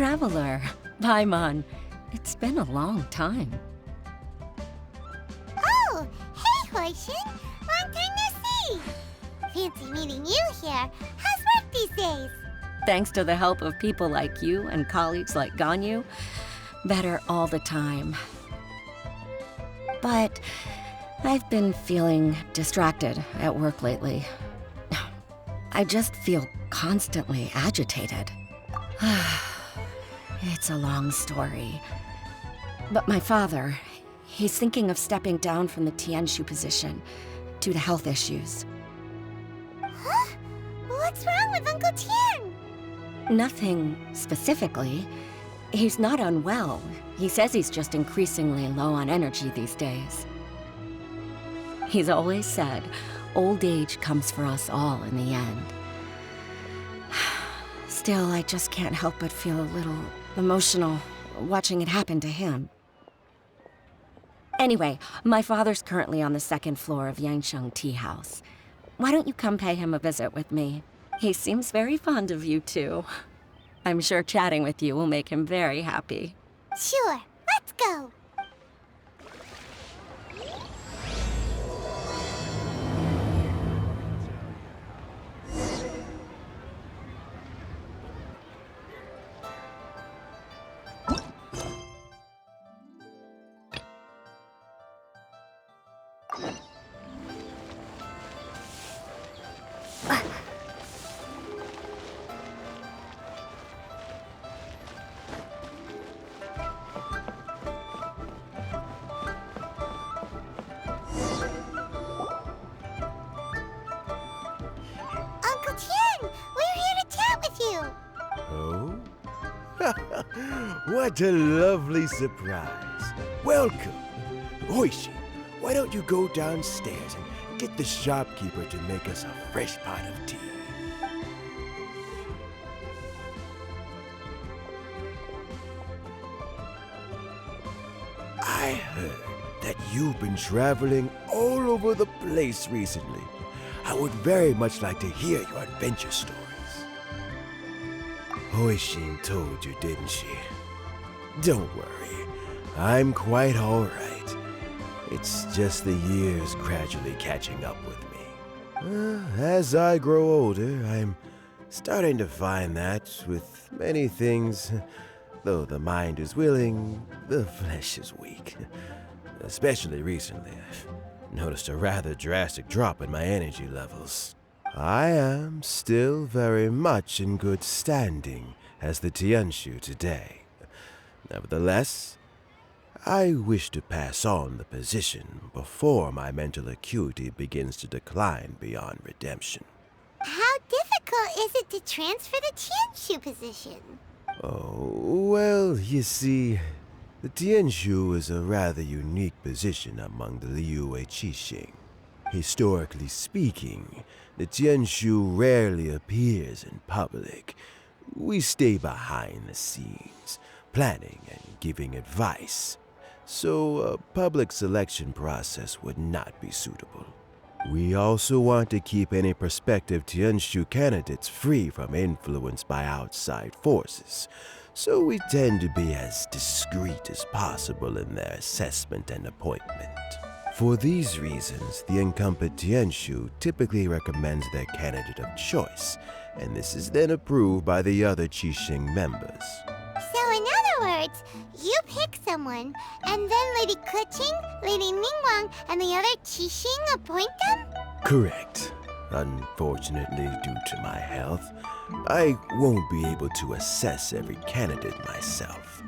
traveler. Paimon. It's been a long time. Oh, hey, Hoishin. Long time no see. Fancy meeting you here. How's work these days? Thanks to the help of people like you and colleagues like Ganyu, better all the time. But I've been feeling distracted at work lately. I just feel constantly agitated. It's a long story. But my father, he's thinking of stepping down from the Tianshu position due to health issues. Huh? What's wrong with Uncle Tian? Nothing specifically. He's not unwell. He says he's just increasingly low on energy these days. He's always said, old age comes for us all in the end. Still, I just can't help but feel a little emotional watching it happen to him. Anyway, my father's currently on the second floor of Yangsheng Tea House. Why don't you come pay him a visit with me? He seems very fond of you, too. I'm sure chatting with you will make him very happy. Sure, let's go. Uncle Tian, we're here to chat with you. Oh? What a lovely surprise. Welcome. Hoishi, why don't you go downstairs and get the shopkeeper to make us a fresh pot of tea? I heard that you've been traveling all over the place recently. I would very much like to hear your adventure stories. Hoishin told you, didn't she? Don't worry, I'm quite all right. It's just the years gradually catching up with me. As I grow older, I'm starting to find that with many things, though the mind is willing, the flesh is weak. Especially recently, I've noticed a rather drastic drop in my energy levels. I am still very much in good standing as the Tianshu today. Nevertheless, I wish to pass on the position before my mental acuity begins to decline beyond redemption. How difficult is it to transfer the Tianshu position? Oh, well, you see, the Tianshu is a rather unique position among the Liyue Qixing. Historically speaking, the Tianshu rarely appears in public. We stay behind the scenes, planning and giving advice, so a public selection process would not be suitable. We also want to keep any prospective Tianshu candidates free from influence by outside forces, so we tend to be as discreet as possible in their assessment and appointment. For these reasons, the incumbent Tianshu typically recommends their candidate of choice, and this is then approved by the other Qixing members. So in other words, you pick someone, and then Lady Keqing, Lady Ningguang, and the other Qixing appoint them? Correct. Unfortunately, due to my health, I won't be able to assess every candidate myself.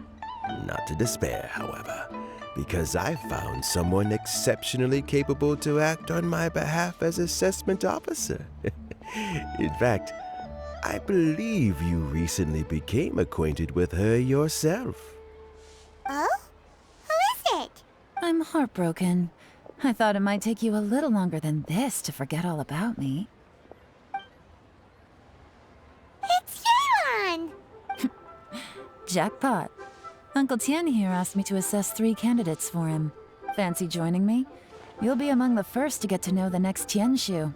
Not to despair, however, because I found someone exceptionally capable to act on my behalf as assessment officer. In fact, I believe you recently became acquainted with her yourself. Oh? Who is it? I'm heartbroken. I thought it might take you a little longer than this to forget all about me. It's Yelan! Jackpot. Uncle Tian here asked me to assess 3 candidates for him. Fancy joining me? You'll be among the first to get to know the next Tianshu.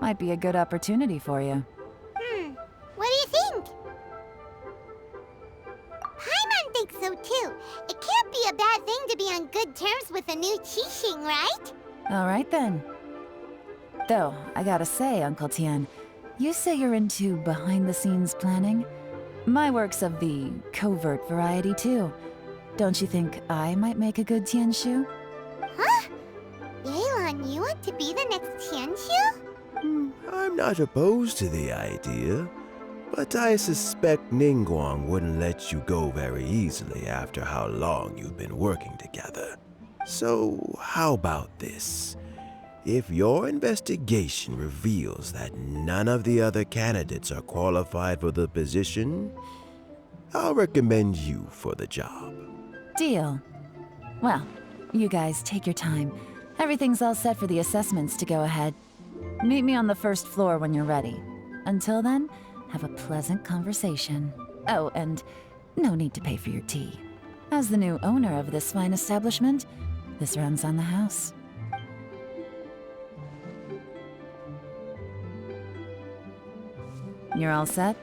Might be a good opportunity for you. What do you think? so too. It can't be a bad thing to be on good terms with a new Qixing, right? All right then. Though, I gotta say, Uncle Tian, you say you're into behind-the-scenes planning? My work's of the covert variety too. Don't you think I might make a good Tianshu? Huh? Yelan, you want to be the next Tianshu? I'm not opposed to the idea, but I suspect Ningguang wouldn't let you go very easily after how long you've been working together. So, how about this? If your investigation reveals that none of the other candidates are qualified for the position, I'll recommend you for the job. Deal. Well, you guys take your time. Everything's all set for the assessments to go ahead. Meet me on the first floor when you're ready. Until then, have a pleasant conversation. Oh, and no need to pay for your tea. As the new owner of this fine establishment, this runs on the house. You're all set?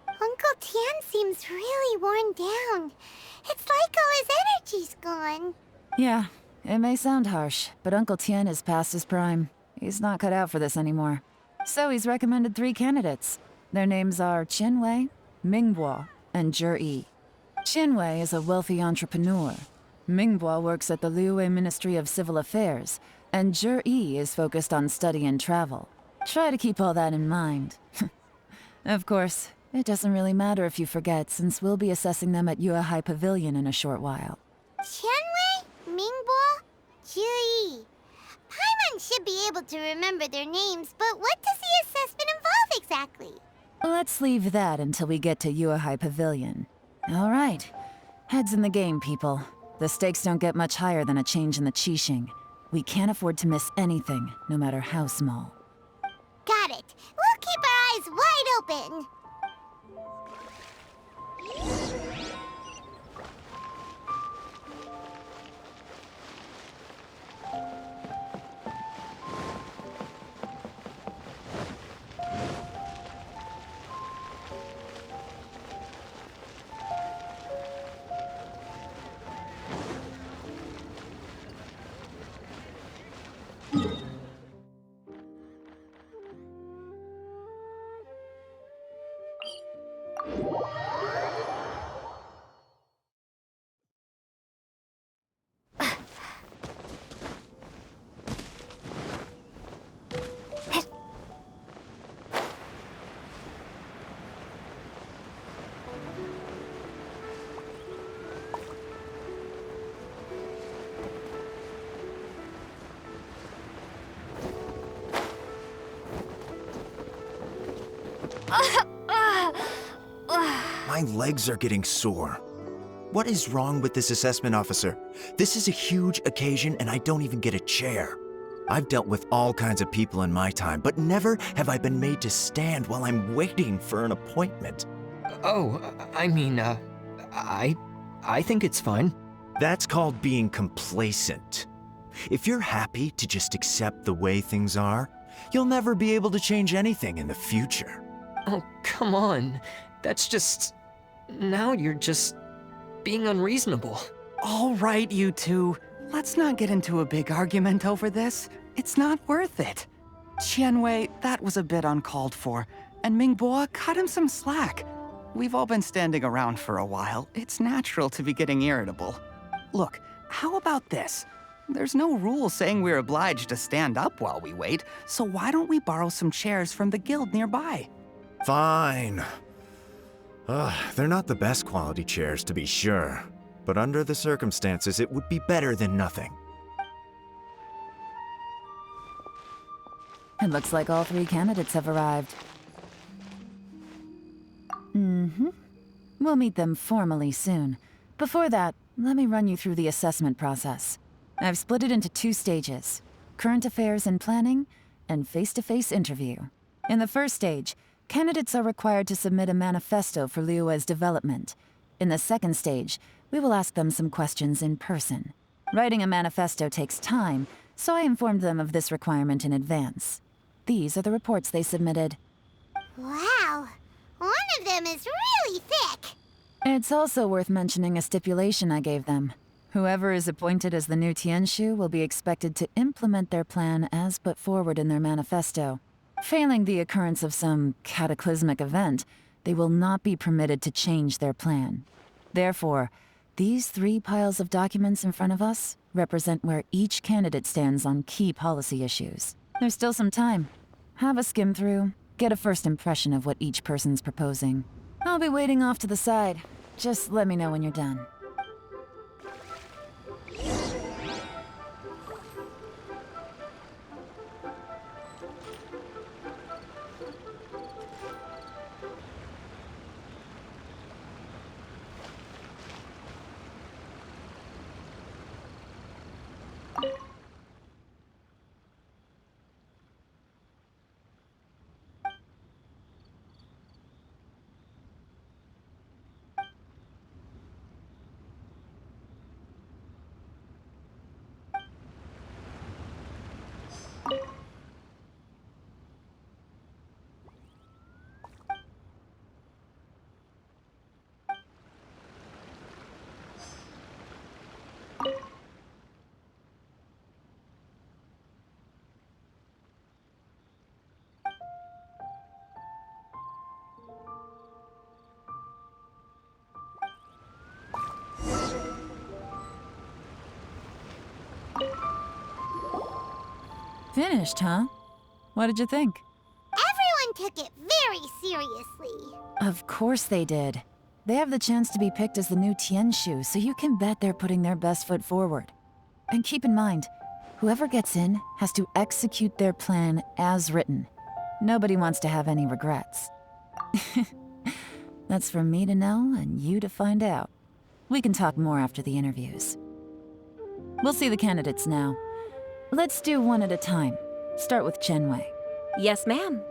Uncle Tian seems really worn down. It's like all his energy's gone. Yeah, it may sound harsh, but Uncle Tian is past his prime. He's not cut out for this anymore. So he's recommended 3 candidates. Their names are Qianwei, Mingbo, and Zhi. Qianwei is a wealthy entrepreneur. Mingbo works at the Liyue Ministry of Civil Affairs, and Zhi is focused on study and travel. Try to keep all that in mind. Of course, it doesn't really matter if you forget, since we'll be assessing them at Yuehai Pavilion in a short while. Qianwei, Mingbo, Zhi. Paimon should be able to remember their names, but what does the assessment involve exactly? Let's leave that until we get to Yuehai Pavilion. All right. Heads in the game, people. The stakes don't get much higher than a change in the Qixing. We can't afford to miss anything, no matter how small. Got it. We'll keep our eyes wide open. My legs are getting sore. What is wrong with this assessment officer? This is a huge occasion and I don't even get a chair. I've dealt with all kinds of people in my time, but never have I been made to stand while I'm waiting for an appointment. Oh, I mean, I think it's fine. That's called being complacent. If you're happy to just accept the way things are, you'll never be able to change anything in the future. Oh, come on. That's just... Now you're just being unreasonable. All right, you two. Let's not get into a big argument over this. It's not worth it. Qianwei, that was a bit uncalled for. And Mingbo, cut him some slack. We've all been standing around for a while. It's natural to be getting irritable. Look, how about this? There's no rule saying we're obliged to stand up while we wait, so why don't we borrow some chairs from the guild nearby? Fine. They're not the best quality chairs, to be sure. But under the circumstances, it would be better than nothing. It looks like all 3 candidates have arrived. We'll meet them formally soon. Before that, let me run you through the assessment process. I've split it into 2 stages: current affairs and planning, and face-to-face interview. In the first stage, candidates are required to submit a manifesto for Liyue's development. In the second stage, we will ask them some questions in person. Writing a manifesto takes time, so I informed them of this requirement in advance. These are the reports they submitted. Wow. Only them is really thick. It's also worth mentioning a stipulation I gave them. Whoever is appointed as the new Tianshu will be expected to implement their plan as put forward in their manifesto. Failing the occurrence of some cataclysmic event, they will not be permitted to change their plan. Therefore, these 3 piles of documents in front of us represent where each candidate stands on key policy issues. There's still some time. Have a skim through, get a first impression of what each person's proposing. I'll be waiting off to the side. Just let me know when you're done. Finished, huh? What did you think? Everyone took it very seriously. Of course they did. They have the chance to be picked as the new Tianshu, so you can bet they're putting their best foot forward. And keep in mind, whoever gets in has to execute their plan as written. Nobody wants to have any regrets. That's for me to know and you to find out. We can talk more after the interviews. We'll see the candidates now. Let's do one at a time. Start with Chenwei. Yes, ma'am.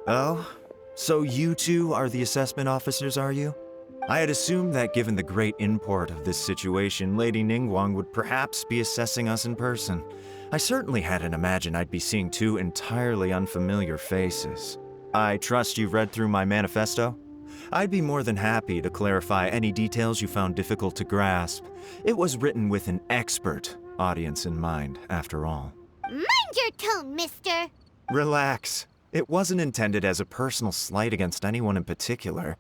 Oh? So you two are the assessment officers, are you? I had assumed that given the great import of this situation, Lady Ningguang would perhaps be assessing us in person. I certainly hadn't imagined I'd be seeing 2 entirely unfamiliar faces. I trust you've read through my manifesto? I'd be more than happy to clarify any details you found difficult to grasp. It was written with an expert audience in mind, after all. Mind your tone, mister. Relax. It wasn't intended as a personal slight against anyone in particular.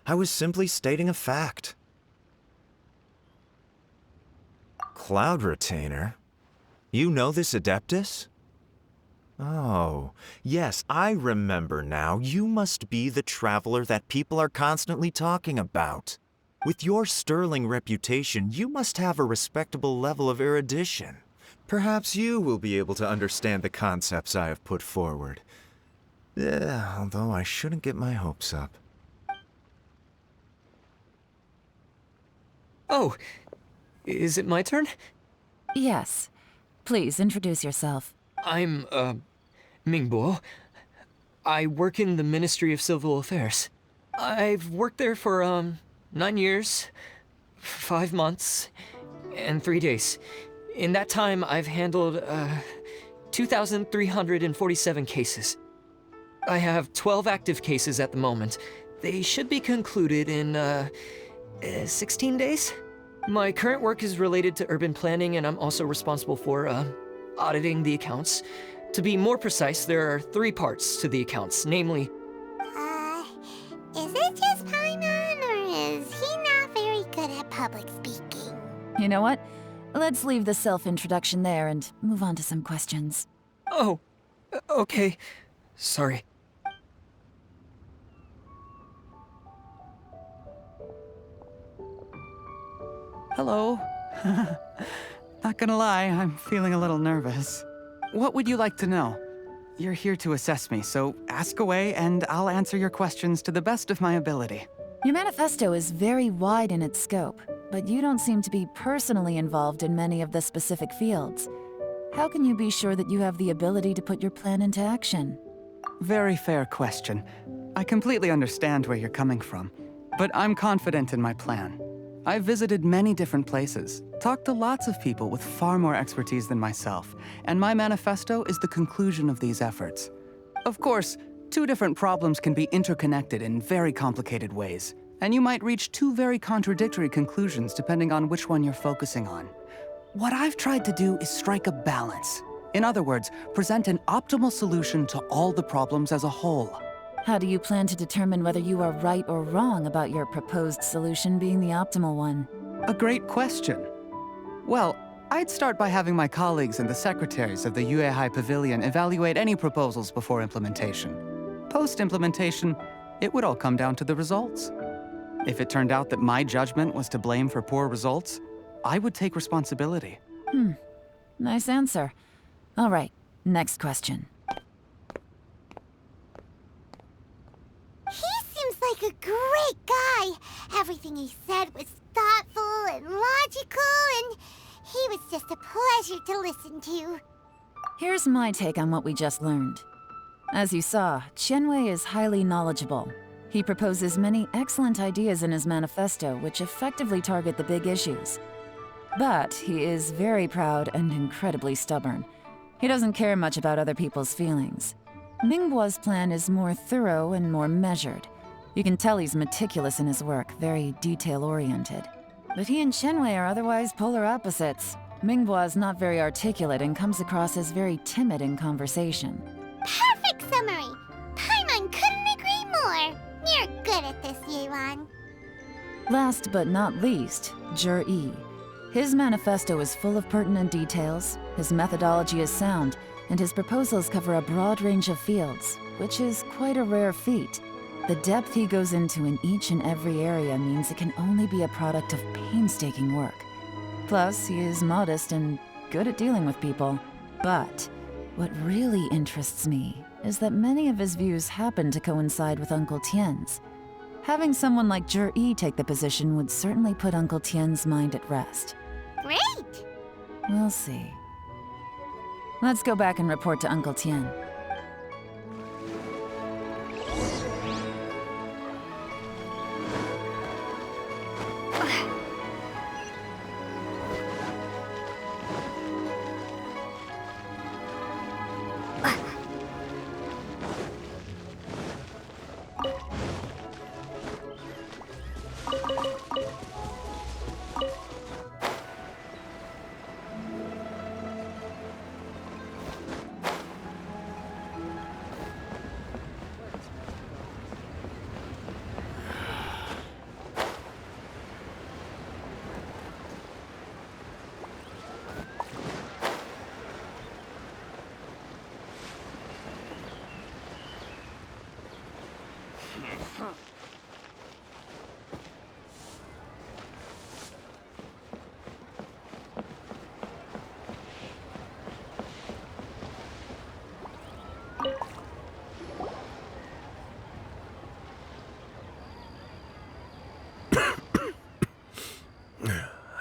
I was simply stating a fact. Cloud Retainer? You know this Adeptus? Oh, yes, I remember now. You must be the traveler that people are constantly talking about. With your sterling reputation, you must have a respectable level of erudition. Perhaps you will be able to understand the concepts I have put forward. Although I shouldn't get my hopes up. Oh, is it my turn? Yes. Please introduce yourself. I'm, Mingbo. I work in the Ministry of Civil Affairs. I've worked there for, 9 years, 5 months, and 3 days. In that time, I've handled, 2,347 cases. I have 12 active cases at the moment. They should be concluded in, 16 days? My current work is related to urban planning, and I'm also responsible for, auditing the accounts. To be more precise, there are 3 parts to the accounts, namely... Is it just Paimon, or is he not very good at public speaking? You know what? Let's leave the self-introduction there and move on to some questions. Oh, okay. Sorry. Hello. Not gonna lie, I'm feeling a little nervous. What would you like to know? You're here to assess me, so ask away and I'll answer your questions to the best of my ability. Your manifesto is very wide in its scope, but you don't seem to be personally involved in many of the specific fields. How can you be sure that you have the ability to put your plan into action? Very fair question. I completely understand where you're coming from, but I'm confident in my plan. I've visited many different places, talked to lots of people with far more expertise than myself, and my manifesto is the conclusion of these efforts. Of course, two different problems can be interconnected in very complicated ways, and you might reach two very contradictory conclusions depending on which one you're focusing on. What I've tried to do is strike a balance. In other words, present an optimal solution to all the problems as a whole. How do you plan to determine whether you are right or wrong about your proposed solution being the optimal one? A great question. Well, I'd start by having my colleagues and the secretaries of the Yuehai Pavilion evaluate any proposals before implementation. Post-implementation, it would all come down to the results. If it turned out that my judgment was to blame for poor results, I would take responsibility. Nice answer. All right, next question. He seems like a great guy. Everything he said was thoughtful and logical, and he was just a pleasure to listen to. Here's my take on what we just learned. As you saw, Qianwei is highly knowledgeable. He proposes many excellent ideas in his manifesto which effectively target the big issues. But he is very proud and incredibly stubborn. He doesn't care much about other people's feelings. Mingbo's plan is more thorough and more measured. You can tell he's meticulous in his work, very detail-oriented. But he and Qianwei are otherwise polar opposites. Mingbo is not very articulate and comes across as very timid in conversation. Perfect summary! Paimon couldn't agree more. You're good at this, Yelan. Last but not least, Yi. His manifesto is full of pertinent details, his methodology is sound, and his proposals cover a broad range of fields, which is quite a rare feat. The depth he goes into in each and every area means it can only be a product of painstaking work. Plus, he is modest and good at dealing with people. But what really interests me is that many of his views happen to coincide with Uncle Tien's. Having someone like Yi take the position would certainly put Uncle Tien's mind at rest. Great! We'll see. Let's go back and report to Uncle Tien.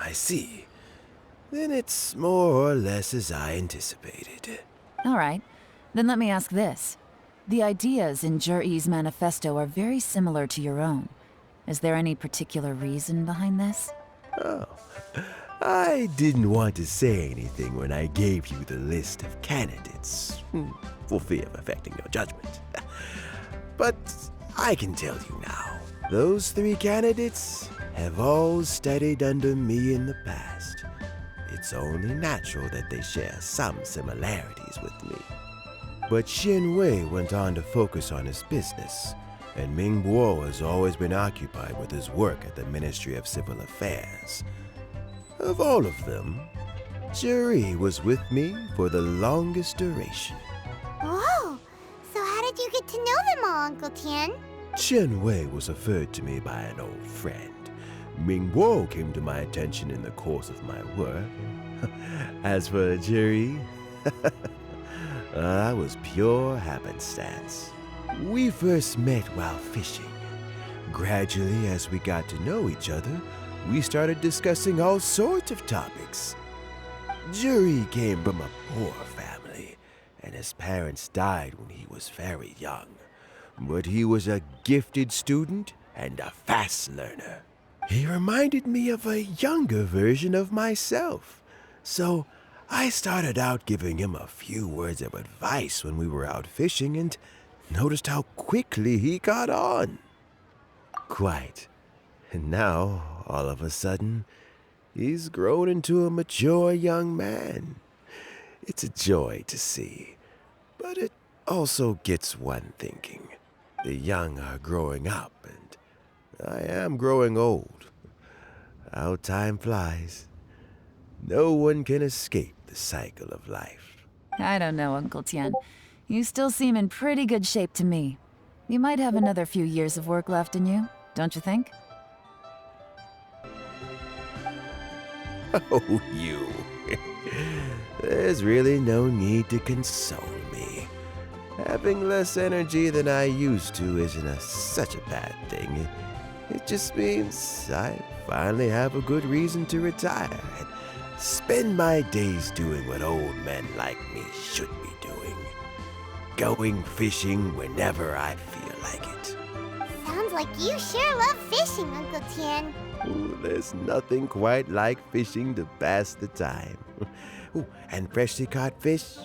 I see. Then it's more or less as I anticipated. All right, then let me ask this. The ideas in Yi's manifesto are very similar to your own. Is there any particular reason behind this? Oh, I didn't want to say anything when I gave you the list of candidates, for fear of affecting your judgment. But I can tell you now, those 3 candidates have all studied under me in the past. It's only natural that they share some similarities with me. But Qianwei went on to focus on his business, and Mingbo has always been occupied with his work at the Ministry of Civil Affairs. Of all of them, Yi was with me for the longest duration. Whoa! So how did you get to know them all, Uncle Tien? Qianwei was referred to me by an old friend. Mingbo came to my attention in the course of my work. As for Yi, that was pure happenstance. We first met while fishing. Gradually, as we got to know each other, we started discussing all sorts of topics. Yi came from a poor family, and his parents died when he was very young. But he was a gifted student and a fast learner. He reminded me of a younger version of myself. So I started out giving him a few words of advice when we were out fishing and noticed how quickly he caught on. Quite. And now, all of a sudden, he's grown into a mature young man. It's a joy to see, but it also gets one thinking. The young are growing up, and I am growing old. How time flies. No one can escape the cycle of life. I don't know, Uncle Tien. You still seem in pretty good shape to me. You might have another few years of work left in you, don't you think? Oh, you. There's really no need to console me. Having less energy than I used to isn't such a bad thing. It just means I finally have a good reason to retire and spend my days doing what old men like me should be doing. Going fishing whenever I feel like it. Sounds like you sure love fishing, Uncle Tien. Ooh, there's nothing quite like fishing to pass the time. Ooh, and freshly caught fish,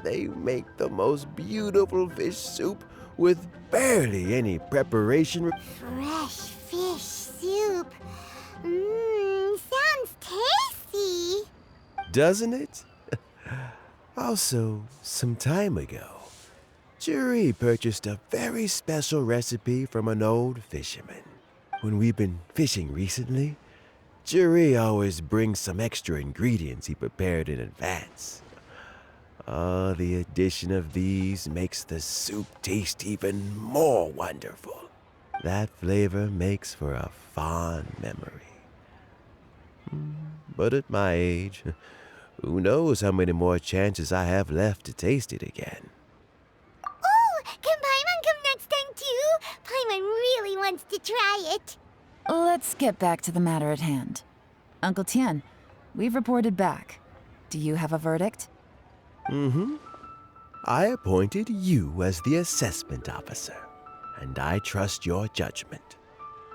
they make the most beautiful fish soup with barely any preparation. Fresh fish soup. Sounds tasty. Doesn't it? Also, some time ago, Jerry purchased a very special recipe from an old fisherman. When we've been fishing recently, Jerry always brings some extra ingredients he prepared in advance. The addition of these makes the soup taste even more wonderful. That flavor makes for a fond memory. But at my age, who knows how many more chances I have left to taste it again. Oh, can Paimon come next time too? Paimon really wants to try it. Let's get back to the matter at hand. Uncle Tien, we've reported back. Do you have a verdict? I appointed you as the assessment officer, and I trust your judgment.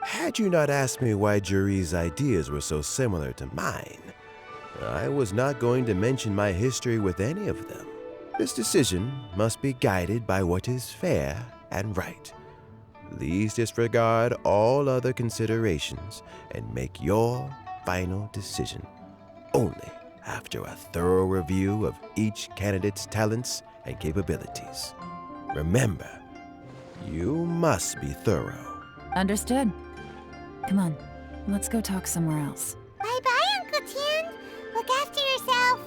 Had you not asked me why Juri's ideas were so similar to mine, I was not going to mention my history with any of them. This decision must be guided by what is fair and right. Please disregard all other considerations and make your final decision only after a thorough review of each candidate's talents and capabilities. Remember, you must be thorough. Understood. Come on, let's go talk somewhere else. Bye-bye, Uncle Tien. Look after yourself.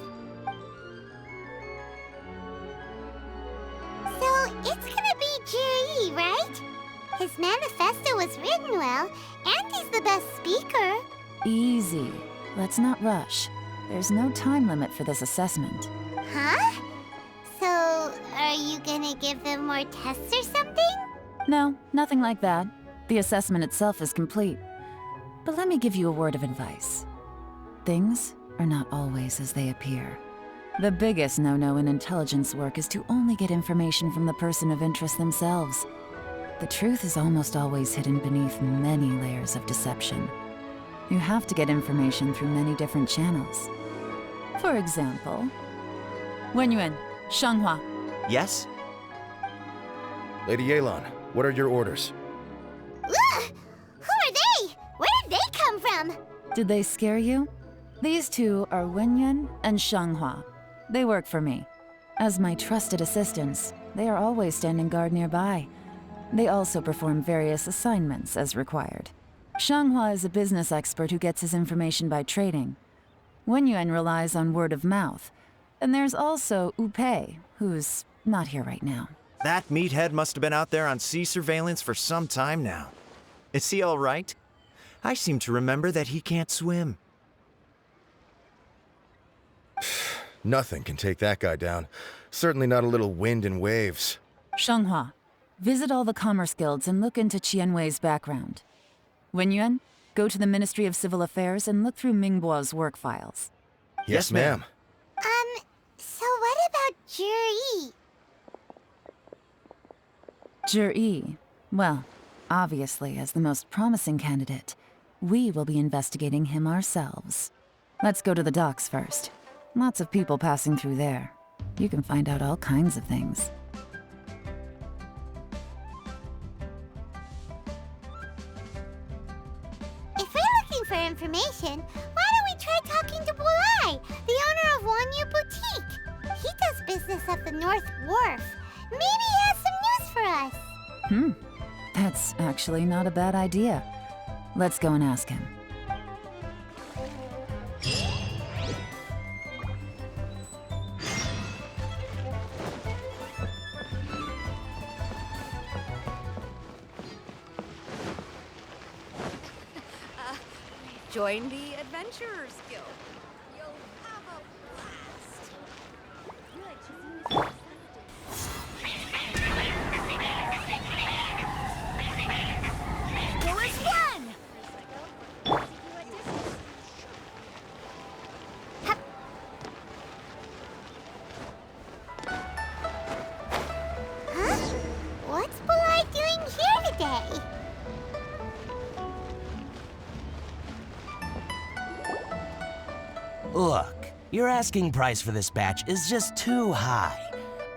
So, it's gonna be Juri, right? His manifesto was written well, and he's the best speaker. Easy. Let's not rush. There's no time limit for this assessment. Huh? So, are you gonna give them more tests or something? No, nothing like that. The assessment itself is complete. But let me give you a word of advice. Things are not always as they appear. The biggest no-no in intelligence work is to only get information from the person of interest themselves. The truth is almost always hidden beneath many layers of deception. You have to get information through many different channels. For example, Wenyuan, Shanghua. Yes? Lady Yelan, what are your orders? Ugh! Who are they? Where did they come from? Did they scare you? These two are Wenyuan and Shanghua. They work for me. As my trusted assistants, they are always standing guard nearby. They also perform various assignments as required. Shanghua is a business expert who gets his information by trading. Wenyuan relies on word of mouth. And there's also Upei, who's not here right now. That meathead must have been out there on sea surveillance for some time now. Is he all right? I seem to remember that he can't swim. Nothing can take that guy down. Certainly not a little wind and waves. Shanghua, visit all the commerce guilds and look into Qianwei's background. Wenyuan, go to the Ministry of Civil Affairs and look through Mingbo's work files. Yes, ma'am. So what about Juri? Juri, well, obviously as the most promising candidate, We will be investigating him ourselves. Let's go to the docks first. Lots of people passing through there. You can find out all kinds of things. If we're looking for information, why don't we try talking to Bulai, the owner of Wanyu Boutique? He does business at the North Wharf. Maybe he has some news for us. That's actually not a bad idea. Let's go and ask him. Join the Adventurers Guild. You'll have a blast. Doors one! Huh? What's Bulai doing here today? Look, your asking price for this batch is just too high.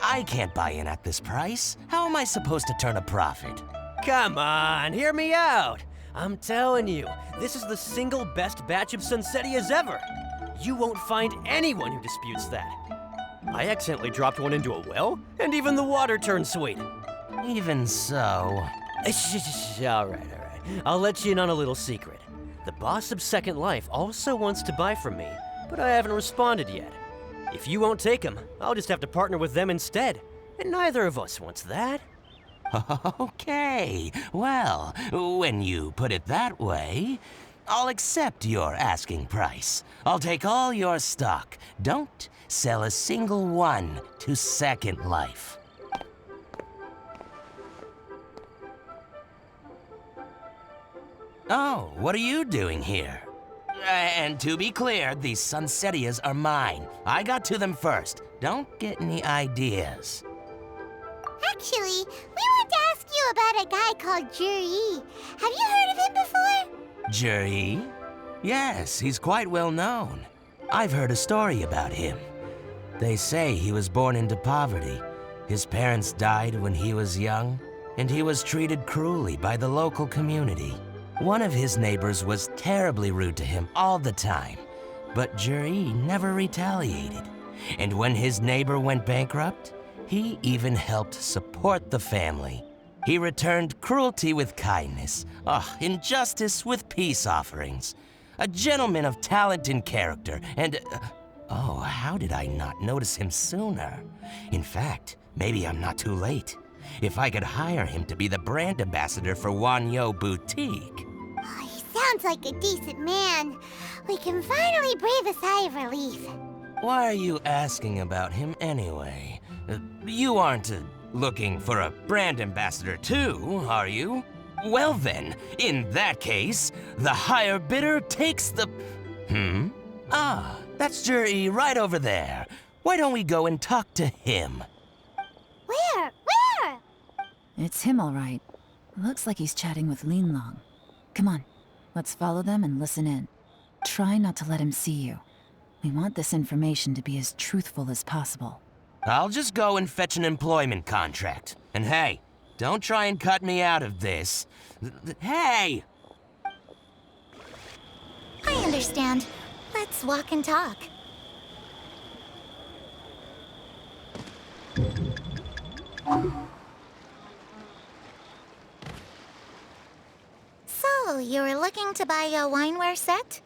I can't buy in at this price. How am I supposed to turn a profit? Come on, hear me out. I'm telling you, this is the single best batch of Sunsetias ever. You won't find anyone who disputes that. I accidentally dropped one into a well, and even the water turned sweet. Even so... All right. I'll let you in on a little secret. The boss of Second Life also wants to buy from me, but I haven't responded yet. If you won't take him, I'll just have to partner with them instead. And neither of us wants that. Okay, well, when you put it that way, I'll accept your asking price. I'll take all your stock. Don't sell a single one to Second Life. Oh, what are you doing here? And to be clear, these Sunsetias are mine. I got to them first. Don't get any ideas. Actually, we want to ask you about a guy called Juri. Have you heard of him before? Juri? Yes, he's quite well known. I've heard a story about him. They say he was born into poverty. His parents died when he was young, and he was treated cruelly by the local community. One of his neighbors was terribly rude to him all the time, but Juri never retaliated. And when his neighbor went bankrupt, he even helped support the family. He returned cruelty with kindness, injustice with peace offerings. A gentleman of talent and character, and... oh, how did I not notice him sooner? In fact, maybe I'm not too late. If I could hire him to be the brand ambassador for Wanyu Boutique. Oh, he sounds like a decent man. We can finally breathe a sigh of relief. Why are you asking about him anyway? You aren't looking for a brand ambassador too, are you? Well then, in that case, the higher bidder takes the... Ah, that's Juri right over there. Why don't we go and talk to him? Where? It's him, all right. Looks like he's chatting with Linlong. Come on, let's follow them and listen in. Try not to let him see you. We want this information to be as truthful as possible. I'll just go and fetch an employment contract. And hey, don't try and cut me out of this. Hey! I understand. Let's walk and talk. So, you were looking to buy a wineware set?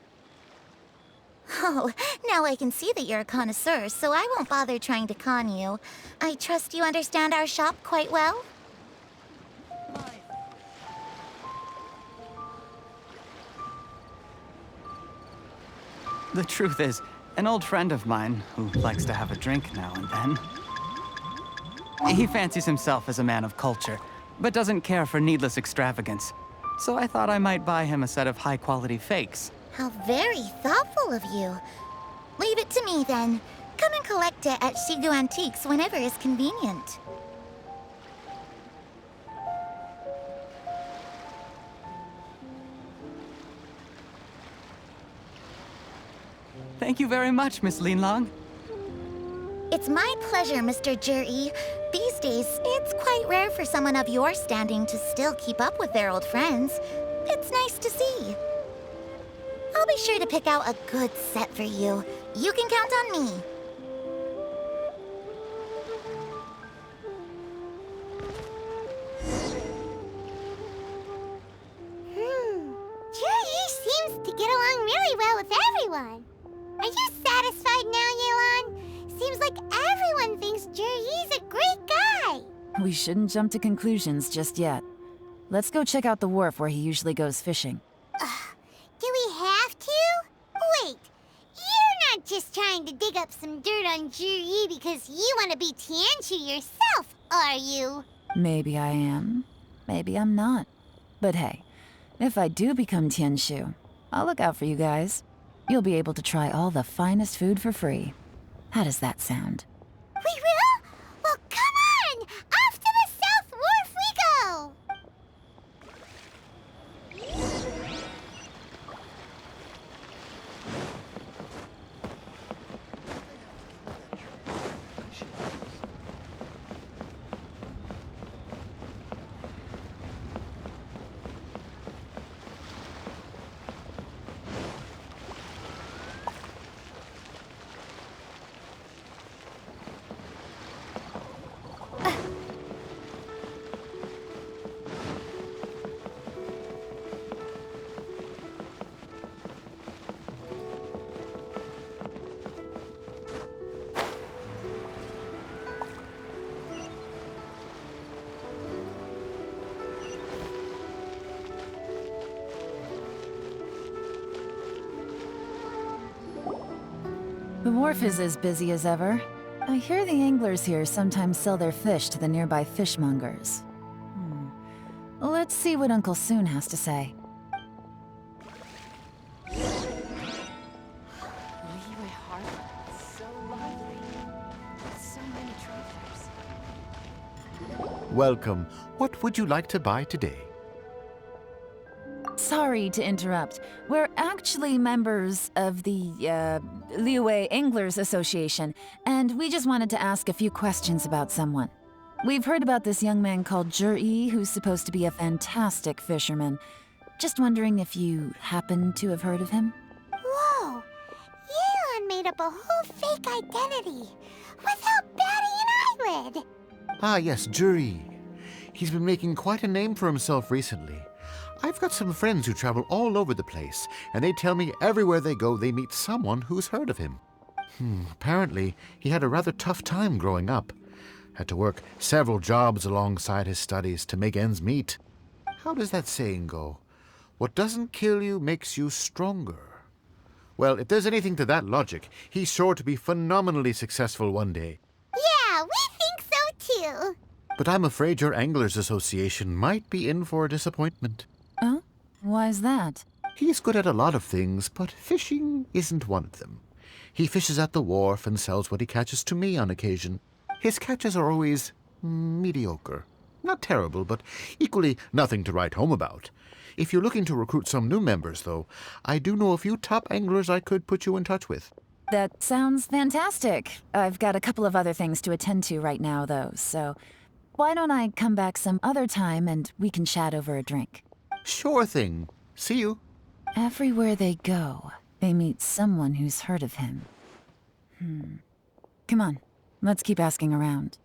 Oh, now I can see that you're a connoisseur, so I won't bother trying to con you. I trust you understand our shop quite well? The truth is, an old friend of mine, who likes to have a drink now and then, he fancies himself as a man of culture, but doesn't care for needless extravagance. So I thought I might buy him a set of high-quality fakes. How very thoughtful of you. Leave it to me, then. Come and collect it at Shigu Antiques whenever is convenient. Thank you very much, Miss Linlong. It's my pleasure, Mr. Juri. These days, it's quite rare for someone of your standing to still keep up with their old friends. It's nice to see. I'll be sure to pick out a good set for you. You can count on me. Juri seems to get along really well with everyone. Are you satisfied now, Yelan? Seems like everyone thinks Juri's a great guy. We shouldn't jump to conclusions just yet. Let's go check out the wharf where he usually goes fishing. Do we have to? Wait, you're not just trying to dig up some dirt on Juri because you want to be Tianshu yourself, are you? Maybe I am. Maybe I'm not. But hey, if I do become Tianshu, I'll look out for you guys. You'll be able to try all the finest food for free. How does that sound? We will? Well, come on! Off to the South Wharf we go! The wharf is as busy as ever. I hear the anglers here sometimes sell their fish to the nearby fishmongers. Let's see what Uncle Soon has to say. Liyue Harbor. So lovely. So many treasures. Welcome. What would you like to buy today? Sorry to interrupt. We're actually members of the, Liyue Anglers Association, and we just wanted to ask a few questions about someone. We've heard about this young man called Juri, who's supposed to be a fantastic fisherman. Just wondering if you happen to have heard of him? Whoa! Yelan made up a whole fake identity without batting an eyelid! Ah, yes, Juri. He's been making quite a name for himself recently. I've got some friends who travel all over the place, and they tell me everywhere they go they meet someone who's heard of him. Apparently, he had a rather tough time growing up. Had to work several jobs alongside his studies to make ends meet. How does that saying go? What doesn't kill you makes you stronger. Well, if there's anything to that logic, he's sure to be phenomenally successful one day. Yeah, we think so too! But I'm afraid your Anglers Association might be in for a disappointment. Oh? Why's that? He's good at a lot of things, but fishing isn't one of them. He fishes at the wharf and sells what he catches to me on occasion. His catches are always mediocre. Not terrible, but equally nothing to write home about. If you're looking to recruit some new members, though, I do know a few top anglers I could put you in touch with. That sounds fantastic. I've got a couple of other things to attend to right now, though, so why don't I come back some other time and we can chat over a drink? Sure thing. See you. Everywhere they go, they meet someone who's heard of him. Come on, let's keep asking around.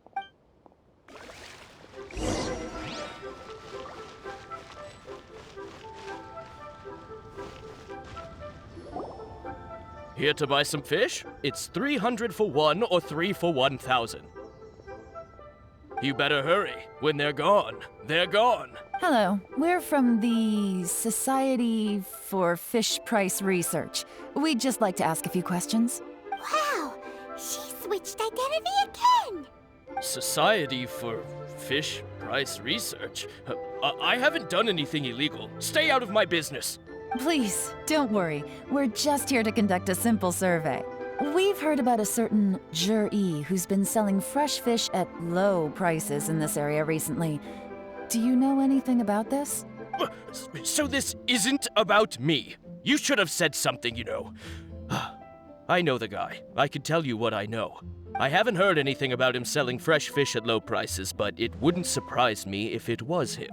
Here to buy some fish? It's 300 for one or 3 for 1,000. You better hurry. When they're gone, they're gone. Hello, we're from the Society for Fish Price Research. We'd just like to ask a few questions. Wow! She switched identity again! Society for Fish Price Research? I haven't done anything illegal. Stay out of my business. Please, don't worry. We're just here to conduct a simple survey. We've heard about a certain Juri who's been selling fresh fish at low prices in this area recently. Do you know anything about this? So this isn't about me. You should have said something, you know. I know the guy. I can tell you what I know. I haven't heard anything about him selling fresh fish at low prices, but it wouldn't surprise me if it was him.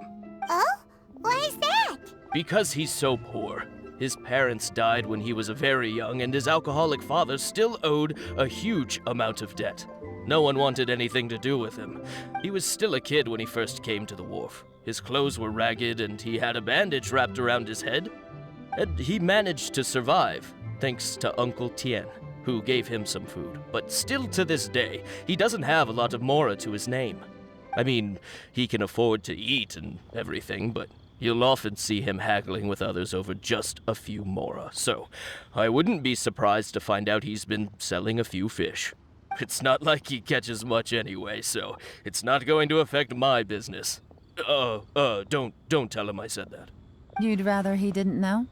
Oh? Why is that? Because he's so poor. His parents died when he was very young, and his alcoholic father still owed a huge amount of debt. No one wanted anything to do with him. He was still a kid when he first came to the wharf. His clothes were ragged, and he had a bandage wrapped around his head. And he managed to survive, thanks to Uncle Tien, who gave him some food. But still to this day, he doesn't have a lot of mora to his name. I mean, he can afford to eat and everything, but you'll often see him haggling with others over just a few mora. So, I wouldn't be surprised to find out he's been selling a few fish. It's not like he catches much anyway, so it's not going to affect my business. Don't tell him I said that. You'd rather he didn't know?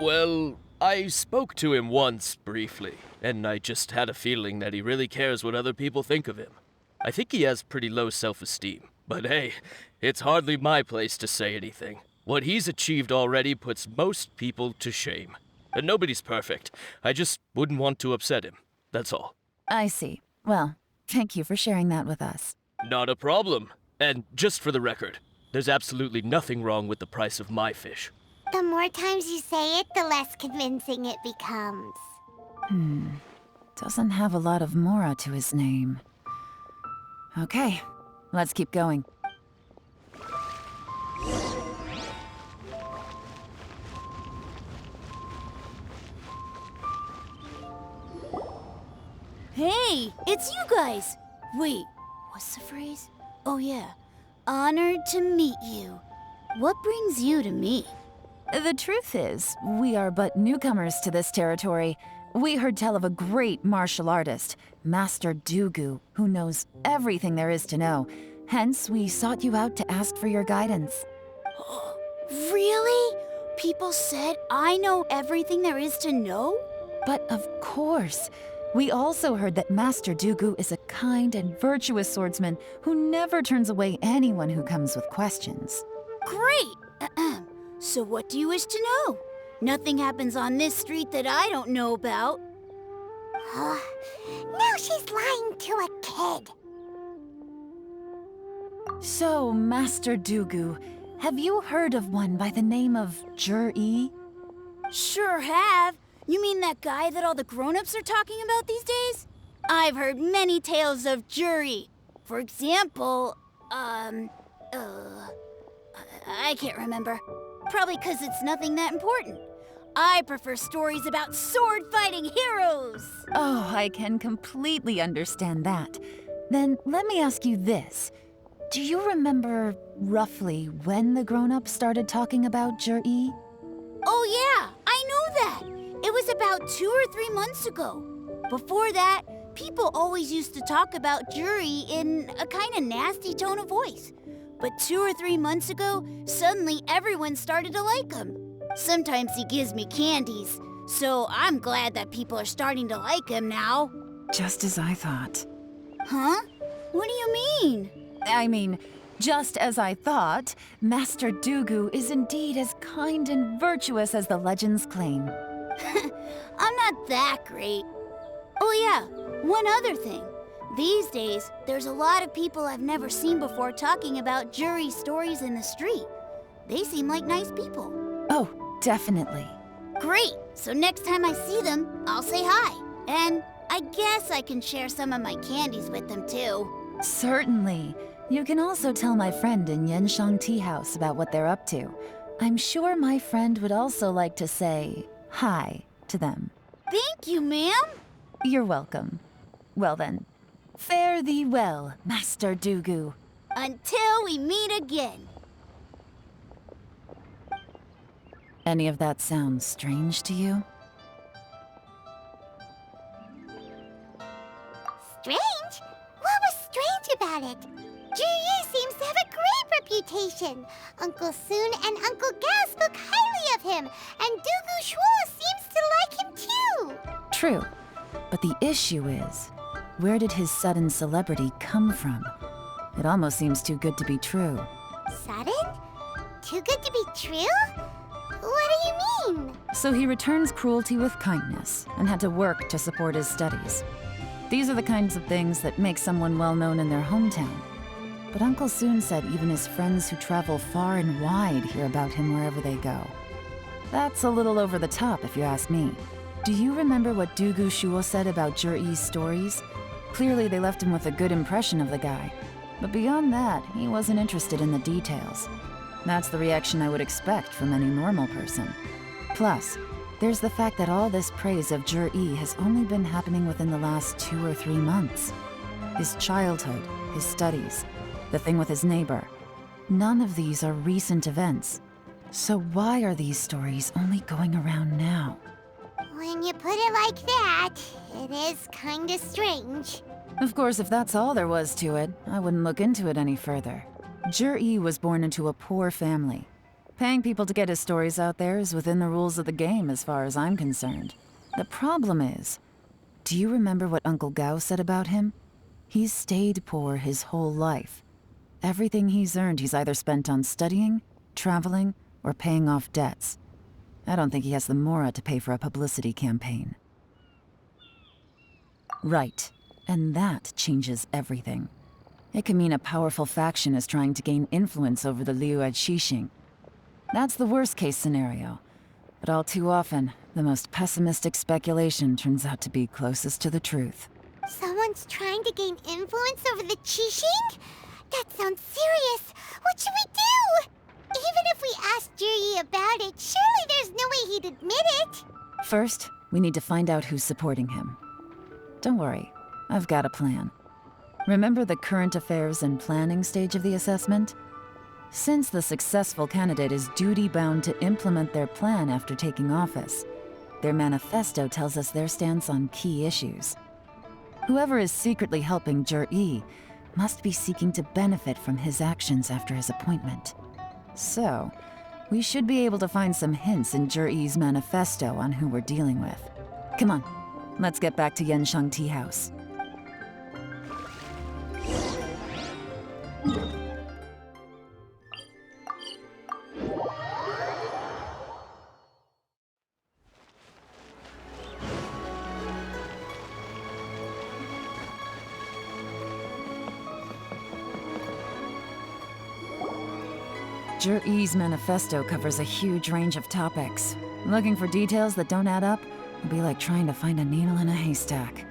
Well, I spoke to him once, briefly, and I just had a feeling that he really cares what other people think of him. I think he has pretty low self-esteem, but hey, it's hardly my place to say anything. What he's achieved already puts most people to shame. And nobody's perfect. I just wouldn't want to upset him, that's all. I see. Well, thank you for sharing that with us. Not a problem. And just for the record, there's absolutely nothing wrong with the price of my fish. The more times you say it, the less convincing it becomes. Doesn't have a lot of mora to his name. Okay, let's keep going. Hey, it's you guys! Wait, what's the phrase? Oh yeah, honored to meet you. What brings you to me? The truth is, we are but newcomers to this territory. We heard tell of a great martial artist, Master Dugu, who knows everything there is to know. Hence, we sought you out to ask for your guidance. Really? People said I know everything there is to know? But of course. We also heard that Master Dugu is a kind and virtuous swordsman who never turns away anyone who comes with questions. Great! So what do you wish to know? Nothing happens on this street that I don't know about. Now she's lying to a kid. So, Master Dugu, have you heard of one by the name of Jur-E? Sure have. You mean that guy that all the grown-ups are talking about these days? I've heard many tales of Juri. For example, I can't remember. Probably because it's nothing that important. I prefer stories about sword-fighting heroes. Oh, I can completely understand that. Then let me ask you this. Do you remember roughly when the grown-ups started talking about Jur-E? Oh yeah, I know that. It was about 2 or 3 months ago. Before that, people always used to talk about Juri in a kind of nasty tone of voice. But 2 or 3 months ago, suddenly everyone started to like him. Sometimes he gives me candies, so I'm glad that people are starting to like him now. Just as I thought. Huh? What do you mean? I mean, just as I thought, Master Dugu is indeed as kind and virtuous as the legends claim. I'm not that great. Oh yeah, one other thing. These days, there's a lot of people I've never seen before talking about Juri stories in the street. They seem like nice people. Oh, definitely. Great! So next time I see them, I'll say hi. And I guess I can share some of my candies with them too. Certainly. You can also tell my friend in Yenshang Tea House about what they're up to. I'm sure my friend would also like to say hi to them. Thank you, ma'am. You're welcome. Well then, fare thee well, Master Dugu. Until we meet again. Any of that sound strange to you? Strange? What was strange about it? Juri seems to have a great reputation. Uncle Soon and Uncle Gas spoke highly of him, and Dugu Shuo seems to like him too. True, but the issue is, where did his sudden celebrity come from? It almost seems too good to be true. Sudden? Too good to be true? What do you mean? So he returns cruelty with kindness and had to work to support his studies. These are the kinds of things that make someone well known in their hometown. But Uncle soon said even his friends who travel far and wide hear about him wherever they go. That's a little over the top, if you ask me. Do you remember what Dugu Shuo said about Jur-E's stories? Clearly they left him with a good impression of the guy. But beyond that, he wasn't interested in the details. That's the reaction I would expect from any normal person. Plus, there's the fact that all this praise of Jur-E has only been happening within the last 2 or 3 months. His childhood, his studies, the thing with his neighbor. None of these are recent events. So why are these stories only going around now? When you put it like that, it is kinda strange. Of course, if that's all there was to it, I wouldn't look into it any further. Jur-E was born into a poor family. Paying people to get his stories out there is within the rules of the game as far as I'm concerned. The problem is, do you remember what Uncle Gao said about him? He's stayed poor his whole life. Everything he's earned he's either spent on studying, traveling, or paying off debts. I don't think he has the mora to pay for a publicity campaign. Right, and that changes everything. It can mean a powerful faction is trying to gain influence over the Liu at Xixing. That's the worst-case scenario. But all too often, the most pessimistic speculation turns out to be closest to the truth. Someone's trying to gain influence over the Qixing? That sounds serious. What should we do? Even if we asked Jur-E about it, surely there's no way he'd admit it. First, we need to find out who's supporting him. Don't worry, I've got a plan. Remember the current affairs and planning stage of the assessment? Since the successful candidate is duty-bound to implement their plan after taking office, their manifesto tells us their stance on key issues. Whoever is secretly helping Jur-E must be seeking to benefit from his actions after his appointment. So, we should be able to find some hints in Jur-E's manifesto on who we're dealing with. Come on, let's get back to Yanshang Tea House. Jur-E's manifesto covers a huge range of topics. Looking for details that don't add up will be like trying to find a needle in a haystack.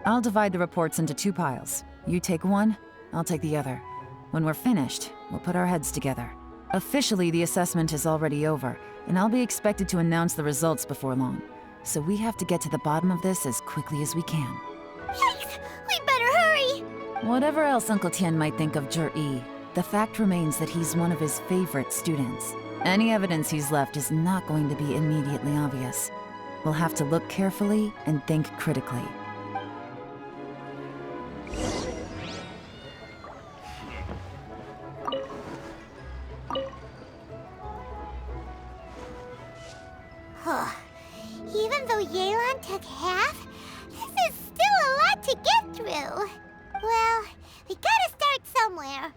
I'll divide the reports into 2 piles. You take one, I'll take the other. When we're finished, we'll put our heads together. Officially, the assessment is already over, and I'll be expected to announce the results before long. So we have to get to the bottom of this as quickly as we can. Yikes! We better hurry! Whatever else Uncle Tian might think of Jur-E, the fact remains that he's one of his favorite students. Any evidence he's left is not going to be immediately obvious. We'll have to look carefully and think critically. Even though Yelan took half, this is still a lot to get through. Well, we gotta start somewhere.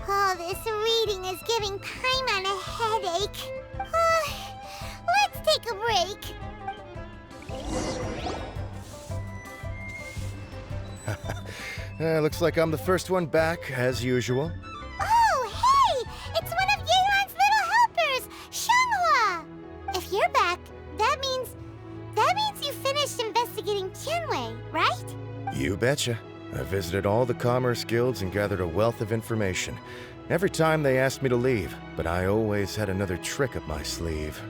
All this reading is giving Paimon a headache. Let's take a break. Looks like I'm the first one back, as usual. Oh, hey! It's one of Yelan's little helpers, Shanghua! If you're back, that means you finished investigating Tianwei, right? You betcha. I visited all the commerce guilds and gathered a wealth of information. Every time they asked me to leave, but I always had another trick up my sleeve.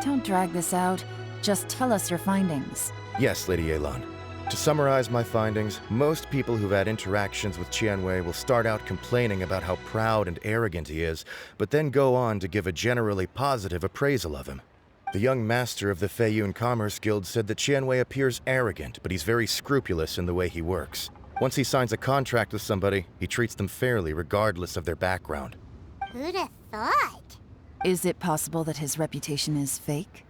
Don't drag this out. Just tell us your findings. Yes, Lady Yelan. To summarize my findings, most people who've had interactions with Tianwei will start out complaining about how proud and arrogant he is, but then go on to give a generally positive appraisal of him. The young master of the Feiyun Commerce Guild said that Tianwei appears arrogant, but he's very scrupulous in the way he works. Once he signs a contract with somebody, he treats them fairly regardless of their background. Who'd have thought? Is it possible that his reputation is fake?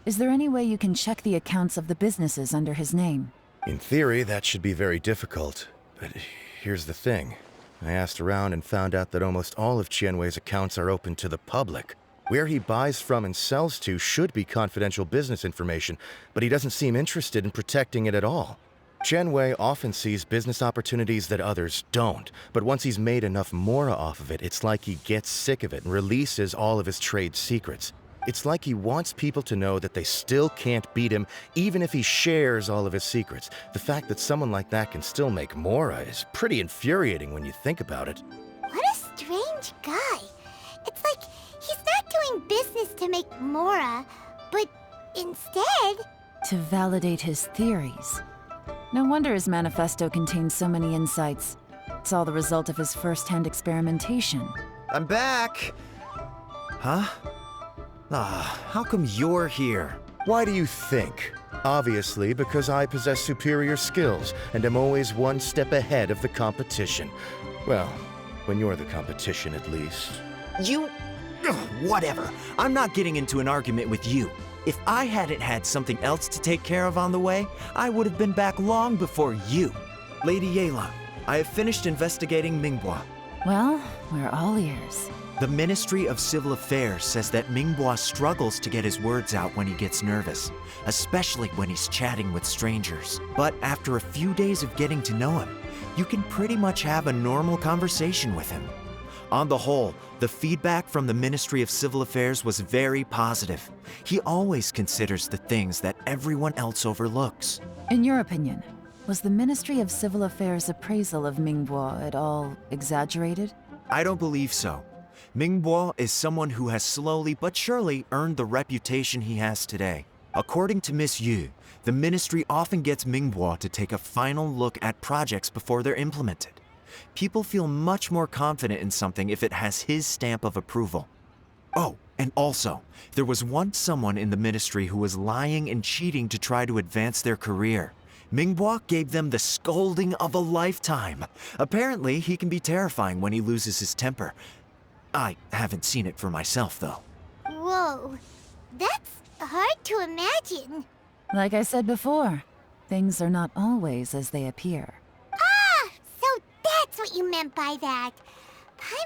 Is there any way you can check the accounts of the businesses under his name? In theory, that should be very difficult, but here's the thing. I asked around and found out that almost all of Tianwei's accounts are open to the public. Where he buys from and sells to should be confidential business information, but he doesn't seem interested in protecting it at all. Tianwei often sees business opportunities that others don't, but once he's made enough mora off of it, it's like he gets sick of it and releases all of his trade secrets. It's like he wants people to know that they still can't beat him, even if he shares all of his secrets. The fact that someone like that can still make mora is pretty infuriating when you think about it. What a strange guy. It's like he's not doing business to make mora, but instead... to validate his theories. No wonder his manifesto contains so many insights. It's all the result of his first-hand experimentation. I'm back! Huh? How come you're here? Why do you think? Obviously, because I possess superior skills and am always one step ahead of the competition. Well, when you're the competition, at least. You... Ugh, whatever. I'm not getting into an argument with you. If I hadn't had something else to take care of on the way, I would have been back long before you. Lady Yelan, I have finished investigating Mingbua. Well, we're all ears. The Ministry of Civil Affairs says that Mingbua struggles to get his words out when he gets nervous, especially when he's chatting with strangers. But after a few days of getting to know him, you can pretty much have a normal conversation with him. On the whole, the feedback from the Ministry of Civil Affairs was very positive. He always considers the things that everyone else overlooks. In your opinion, was the Ministry of Civil Affairs' appraisal of Mingbua at all exaggerated? I don't believe so. Mingbua is someone who has slowly but surely earned the reputation he has today. According to Miss Yu, the ministry often gets Mingbua to take a final look at projects before they're implemented. People feel much more confident in something if it has his stamp of approval. Oh, and also, there was once someone in the ministry who was lying and cheating to try to advance their career. Mingbua gave them the scolding of a lifetime. Apparently, he can be terrifying when he loses his temper. I haven't seen it for myself, though. Whoa, that's hard to imagine. Like I said before, things are not always as they appear. Ah, so that's what you meant by that.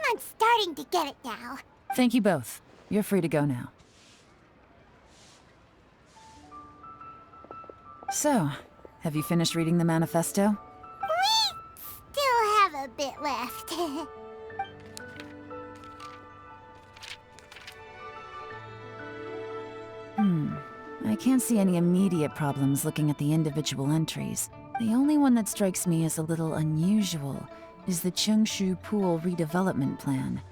I'm starting to get it now. Thank you both. You're free to go now. So, have you finished reading the manifesto? We still have a bit left. I can't see any immediate problems looking at the individual entries. The only one that strikes me as a little unusual is the Cheungshu Pool redevelopment plan.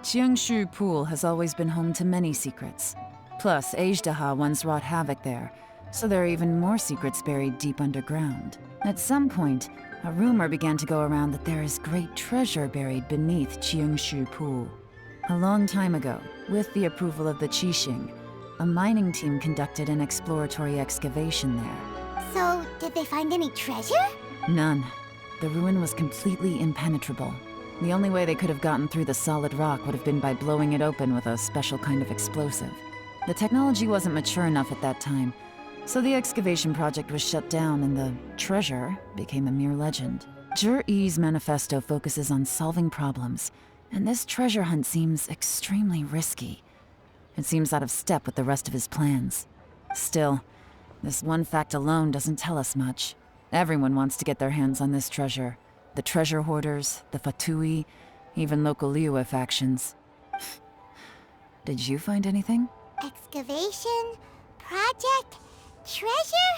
Cheungshu Pool has always been home to many secrets. Plus, Ajdaha once wrought havoc there, so there are even more secrets buried deep underground. At some point, a rumor began to go around that there is great treasure buried beneath Cheungshu Pool. A long time ago, with the approval of the Qixing, a mining team conducted an exploratory excavation there. So, did they find any treasure? None. The ruin was completely impenetrable. The only way they could have gotten through the solid rock would have been by blowing it open with a special kind of explosive. The technology wasn't mature enough at that time, so the excavation project was shut down and the treasure became a mere legend. Zhi-Yi's manifesto focuses on solving problems, and this treasure hunt seems extremely risky. It seems out of step with the rest of his plans. Still, this one fact alone doesn't tell us much. Everyone wants to get their hands on this treasure, The treasure hoarders, the Fatui, even local Liyue factions. Did you find anything? Excavation, project, treasure?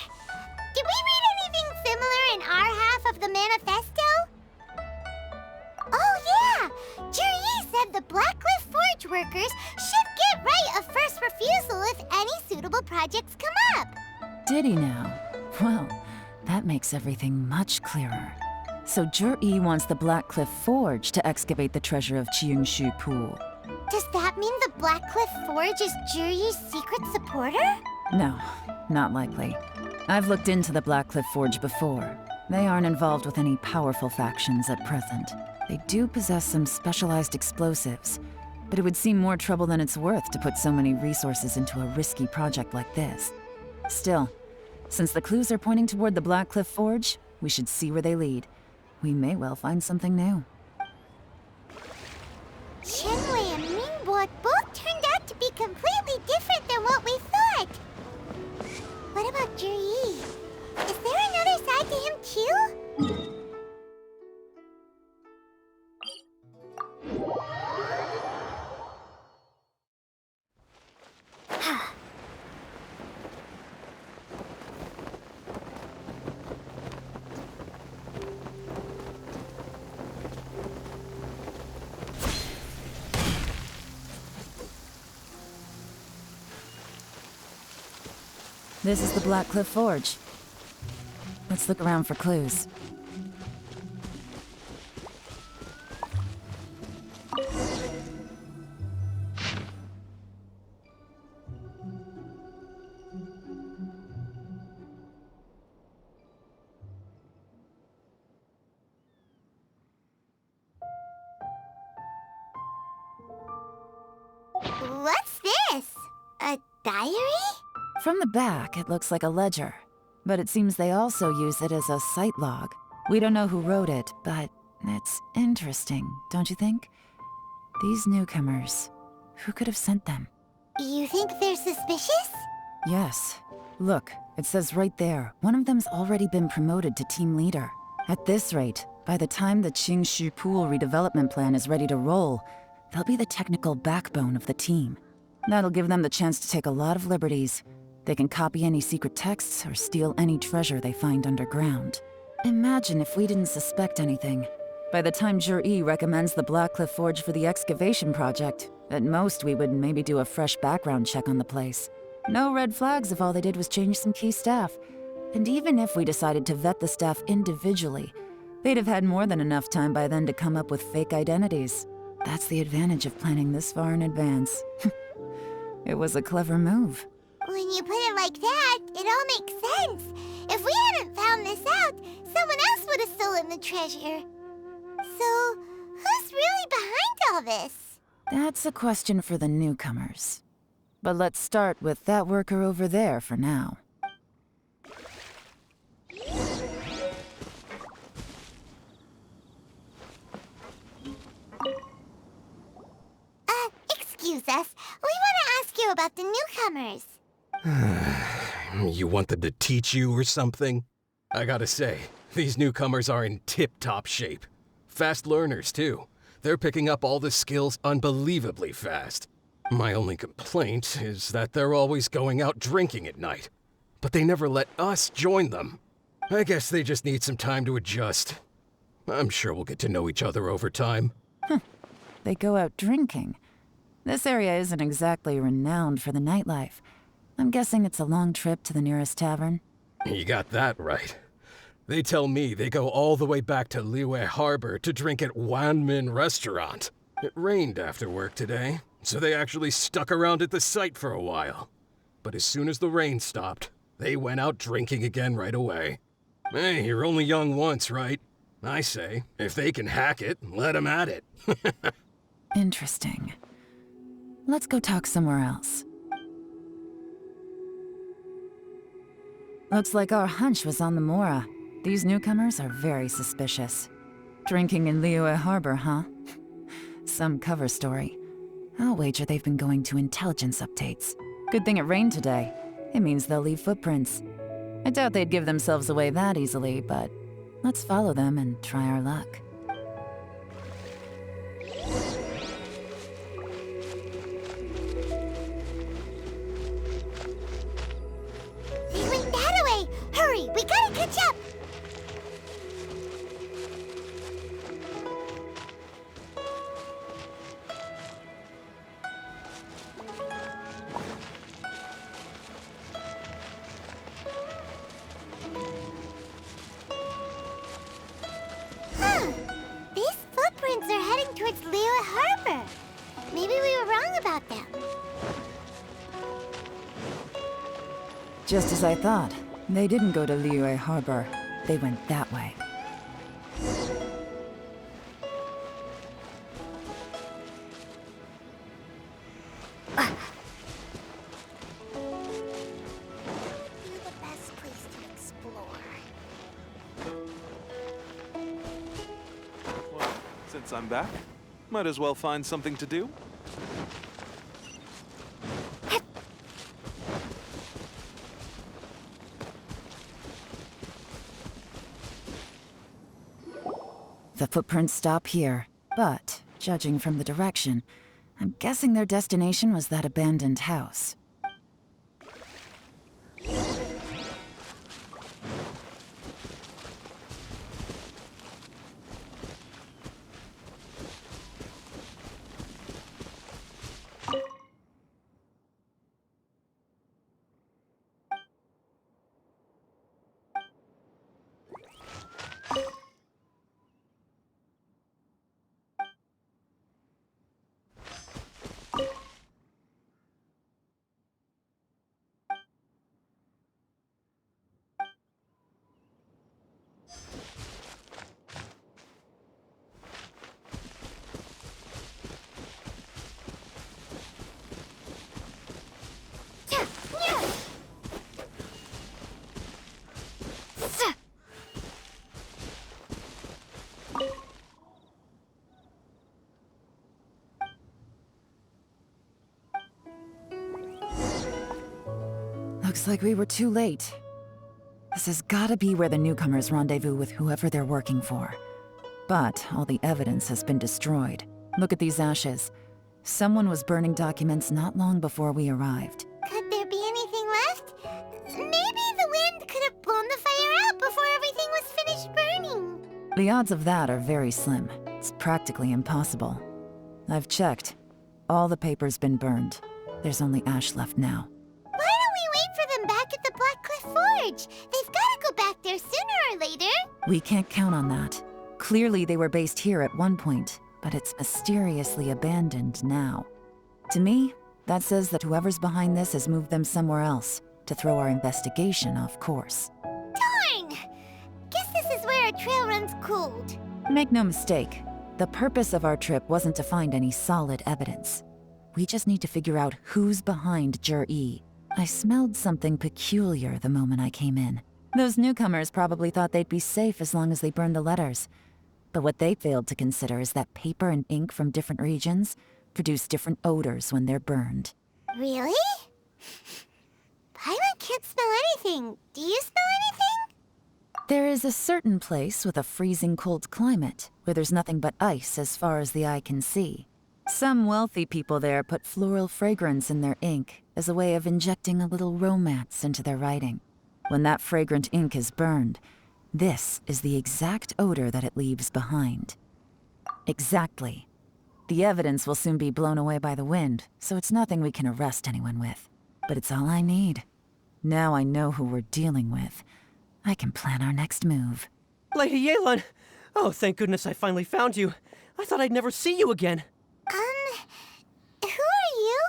Did we read anything similar in our half of the manifesto? Oh yeah! Juri said the Blackcliff Forge workers should get right of first refusal if any suitable projects come up. Did he now? Well, that makes everything much clearer. So Juri wants the Blackcliff Forge to excavate the treasure of Qingshu Pool. Does that mean the Blackcliff Forge is Juri's secret supporter? No, not likely. I've looked into the Blackcliff Forge before. They aren't involved with any powerful factions at present. They do possess some specialized explosives, but it would seem more trouble than it's worth to put so many resources into a risky project like this. Still, since the clues are pointing toward the Blackcliff Forge, we should see where they lead. We may well find something new. Qianwei and Mingbo both turned out to be completely different than what we thought. What about Juri? Is there another side to him too? This is the Blackcliff Forge. Let's look around for clues. What's this? A diary? From the back, it looks like a ledger, but it seems they also use it as a site log. We don't know who wrote it, but it's interesting, don't you think? These newcomers, who could have sent them? You think they're suspicious? Yes. Look, it says right there, one of them's already been promoted to team leader. At this rate, by the time the Qingshu Pool redevelopment plan is ready to roll, they'll be the technical backbone of the team. That'll give them the chance to take a lot of liberties. They can copy any secret texts or steal any treasure they find underground. Imagine if we didn't suspect anything. By the time Juri recommends the Blackcliff Forge for the excavation project, at most we would maybe do a fresh background check on the place. No red flags if all they did was change some key staff. And even if we decided to vet the staff individually, they'd have had more than enough time by then to come up with fake identities. That's the advantage of planning this far in advance. It was a clever move. When you put it like that, it all makes sense. If we hadn't found this out, someone else would have stolen the treasure. So, who's really behind all this? That's a question for the newcomers. But let's start with that worker over there for now. Excuse us. We want to ask you about the newcomers. You want them to teach you or something? I gotta say, these newcomers are in tip-top shape. Fast learners, too. They're picking up all the skills unbelievably fast. My only complaint is that they're always going out drinking at night. But they never let us join them. I guess they just need some time to adjust. I'm sure we'll get to know each other over time. They go out drinking. This area isn't exactly renowned for the nightlife. I'm guessing it's a long trip to the nearest tavern. You got that right. They tell me they go all the way back to Liyue Harbor to drink at Wanmin Restaurant. It rained after work today, so they actually stuck around at the site for a while. But as soon as the rain stopped, they went out drinking again right away. Hey, you're only young once, right? I say, if they can hack it, let them at it. Interesting. Let's go talk somewhere else. Looks like our hunch was on the Mora. These newcomers are very suspicious. Drinking in Liyue Harbor, huh? Some cover story. I'll wager they've been going to intelligence updates. Good thing it rained today. It means they'll leave footprints. I doubt they'd give themselves away that easily, but Let's follow them and try our luck. They went that way! Hurry, we gotta catch up! Huh. These footprints are heading towards Liyue Harbor. Maybe we were wrong about them. Just as I thought. They didn't go to Liyue Harbor. They went that way. The best place to explore. Well, since I'm back, might as well find something to do. The footprints stop here, but, judging from the direction, I'm guessing their destination was that abandoned house. Looks like we were too late. This has gotta be where the newcomers rendezvous with whoever they're working for. But all the evidence has been destroyed. Look at these ashes. Someone was burning documents not long before we arrived. Could there be anything left? Maybe the wind could have blown the fire out before everything was finished burning. The odds of that are very slim. It's practically impossible. I've checked. All the paper's been burned. There's only ash left now. Why don't we wait for them back at the Black Cliff Forge? They've gotta go back there sooner or later. We can't count on that. Clearly they were based here at one point, but it's mysteriously abandoned now. To me, that says that whoever's behind this has moved them somewhere else to throw our investigation off course. Darn! Guess this is where our trail runs cold. Make no mistake, the purpose of our trip wasn't to find any solid evidence. We just need to figure out who's behind Jur-E. I smelled something peculiar the moment I came in. Those newcomers probably thought they'd be safe as long as they burned the letters. But what they failed to consider is that paper and ink from different regions produce different odors when they're burned. Really? Paimon can't smell anything. Do you smell anything? There is a certain place with a freezing cold climate where there's nothing but ice as far as the eye can see. Some wealthy people there put floral fragrance in their ink as a way of injecting a little romance into their writing. When that fragrant ink is burned, this is the exact odor that it leaves behind. Exactly. The evidence will soon be blown away by the wind, so it's nothing we can arrest anyone with. But it's all I need. Now I know who we're dealing with. I can plan our next move. Lady Yelan! Oh, thank goodness I finally found you. I thought I'd never see you again. Who are you?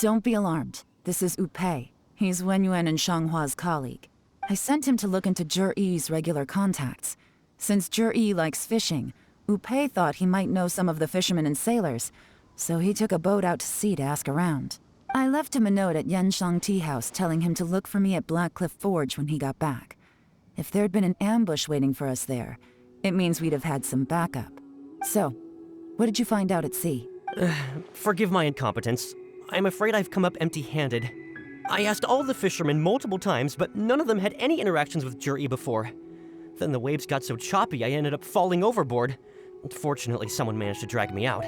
Don't be alarmed. This is Upei. He's Wenyuan and Shanghua's colleague. I sent him to look into Jur-E's regular contacts. Since Jur-E likes fishing, Upei thought he might know some of the fishermen and sailors, so he took a boat out to sea to ask around. I left him a note at Yanshang Tea House telling him to look for me at Black Cliff Forge when he got back. If there'd been an ambush waiting for us there, it means we'd have had some backup. So, what did you find out at sea? Forgive my incompetence. I'm afraid I've come up empty-handed. I asked all the fishermen multiple times, but none of them had any interactions with Jur-E before. Then the waves got so choppy I ended up falling overboard. Fortunately, someone managed to drag me out.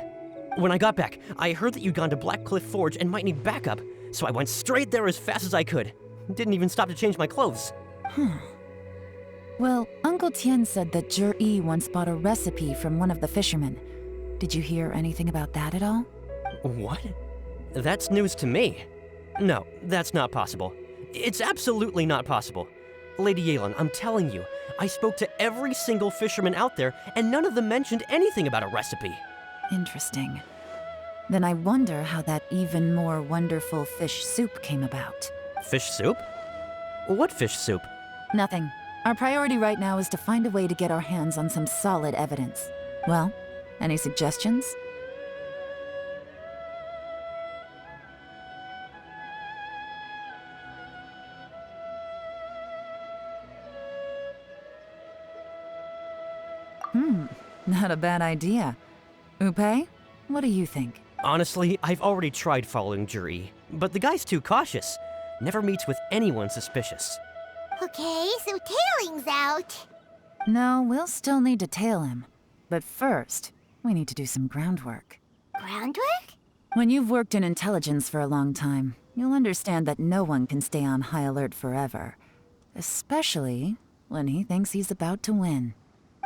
When I got back, I heard that you'd gone to Black Cliff Forge and might need backup, so I went straight there as fast as I could. Didn't even stop to change my clothes. Well, Uncle Tien said that Jur-E once bought a recipe from one of the fishermen. Did you hear anything about that at all? What? That's news to me. No, that's not possible. It's absolutely not possible. Lady Yelan, I'm telling you, I spoke to every single fisherman out there, and none of them mentioned anything about a recipe. Interesting. Then I wonder how that even more wonderful fish soup came about. Fish soup? What fish soup? Nothing. Our priority right now is to find a way to get our hands on some solid evidence. Well, any suggestions? Not a bad idea. Upe, what do you think? Honestly, I've already tried following Jur-E, but the guy's too cautious. Never meets with anyone suspicious. Okay, so tailing's out. No, we'll still need to tail him. But first, we need to do some groundwork. Groundwork? When you've worked in intelligence for a long time, you'll understand that no one can stay on high alert forever. Especially when he thinks he's about to win.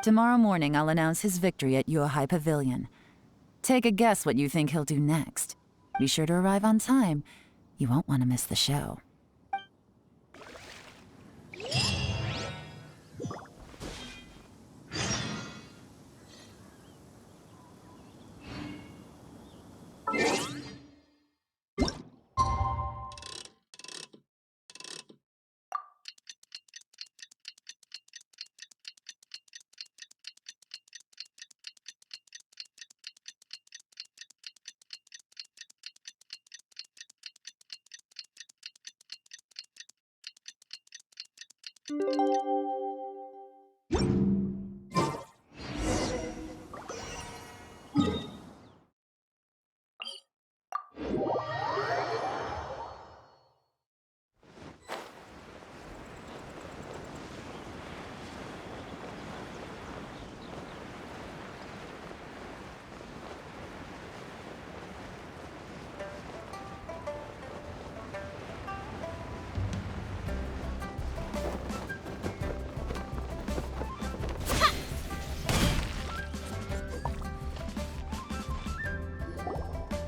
Tomorrow morning, I'll announce his victory at Yuehai Pavilion. Take a guess what you think he'll do next. Be sure to arrive on time. You won't want to miss the show.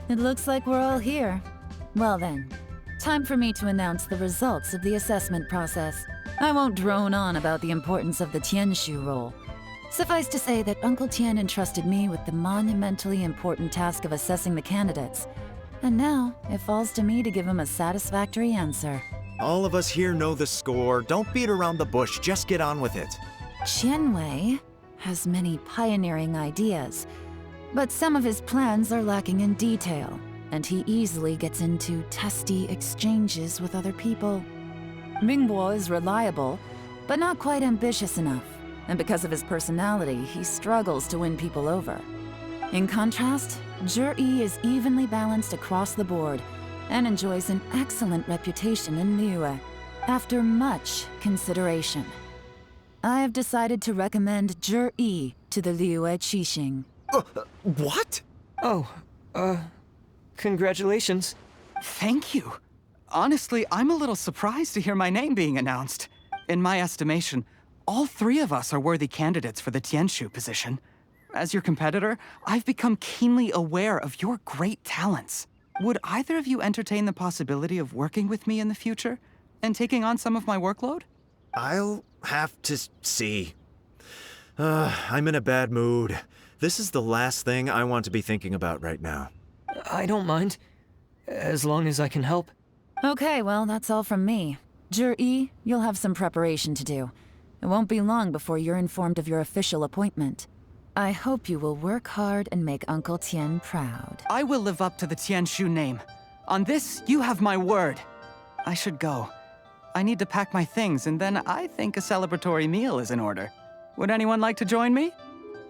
It looks like we're all here. Well then, time for me to announce the results of the assessment process. I won't drone on about the importance of the Tianshu role. Suffice to say that Uncle Tien entrusted me with the monumentally important task of assessing the candidates. And now, it falls to me to give him a satisfactory answer. All of us here know the score. Don't beat around the bush, just get on with it. Qianwei has many pioneering ideas, but some of his plans are lacking in detail, and he easily gets into testy exchanges with other people. Mingbo is reliable, but not quite ambitious enough, and because of his personality, he struggles to win people over. In contrast, Jur-E is evenly balanced across the board, and enjoys an excellent reputation in Liyue. After much consideration, I have decided to recommend Jur-E to the Liyue Qixing. What? Oh, congratulations. Thank you. Honestly, I'm a little surprised to hear my name being announced. In my estimation, all three of us are worthy candidates for the Tianshu position. As your competitor, I've become keenly aware of your great talents. Would either of you entertain the possibility of working with me in the future and taking on some of my workload? I'll have to see. I'm in a bad mood. This is the last thing I want to be thinking about right now. I don't mind, as long as I can help. Okay, well, that's all from me. Jur-E, you'll have some preparation to do. It won't be long before you're informed of your official appointment. I hope you will work hard and make Uncle Tien proud. I will live up to the Tianshu name. On this, you have my word. I should go. I need to pack my things, and then I think a celebratory meal is in order. Would anyone like to join me?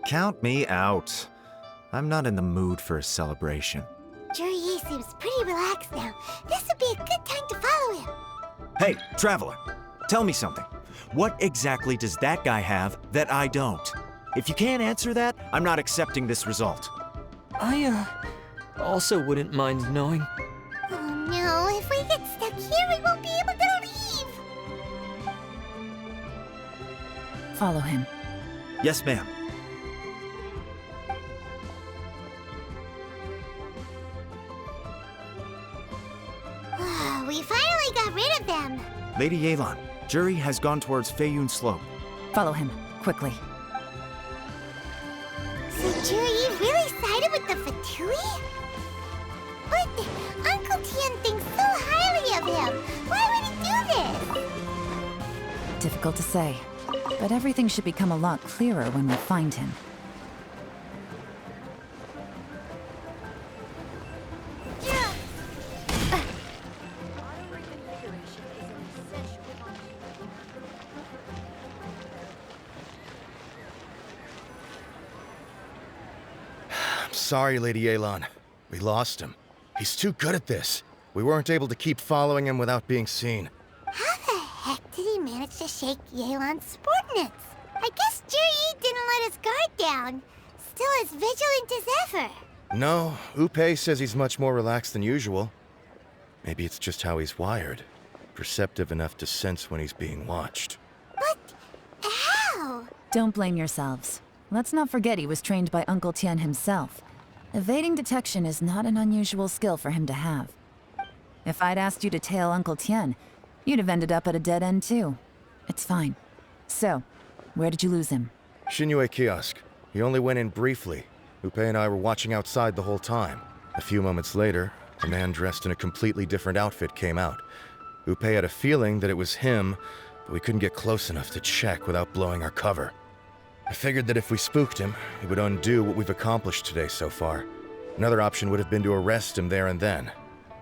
Count me out. I'm not in the mood for a celebration. Jur-E seems pretty relaxed now. This would be a good time to follow him. Hey, traveler, tell me something. What exactly does that guy have that I don't? If you can't answer that, I'm not accepting this result. I, also wouldn't mind knowing. Oh no, if we get stuck here, we won't be able to leave! Follow him. Yes, ma'am. We finally got rid of them! Lady Yelan, Jury has gone towards Feiyun Slope. Follow him, quickly. So Jury really sided with the Fatui? But Uncle Tian thinks so highly of him. Why would he do this? Difficult to say, but everything should become a lot clearer when we find him. Sorry, Lady Yelan. We lost him. He's too good at this. We weren't able to keep following him without being seen. How the heck did he manage to shake Yelan's subordinates? I guess Juri didn't let his guard down. Still as vigilant as ever. No, Upe says he's much more relaxed than usual. Maybe it's just how he's wired. Perceptive enough to sense when he's being watched. But how? Don't blame yourselves. Let's not forget he was trained by Uncle Tian himself. Evading detection is not an unusual skill for him to have. If I'd asked you to tail Uncle Tian, you'd have ended up at a dead end too. It's fine. So, where did you lose him? Xinyue Kiosk. He only went in briefly. Upe and I were watching outside the whole time. A few moments later, a man dressed in a completely different outfit came out. Upe had a feeling that it was him, but we couldn't get close enough to check without blowing our cover. I figured that if we spooked him, it would undo what we've accomplished today so far. Another option would have been to arrest him there and then,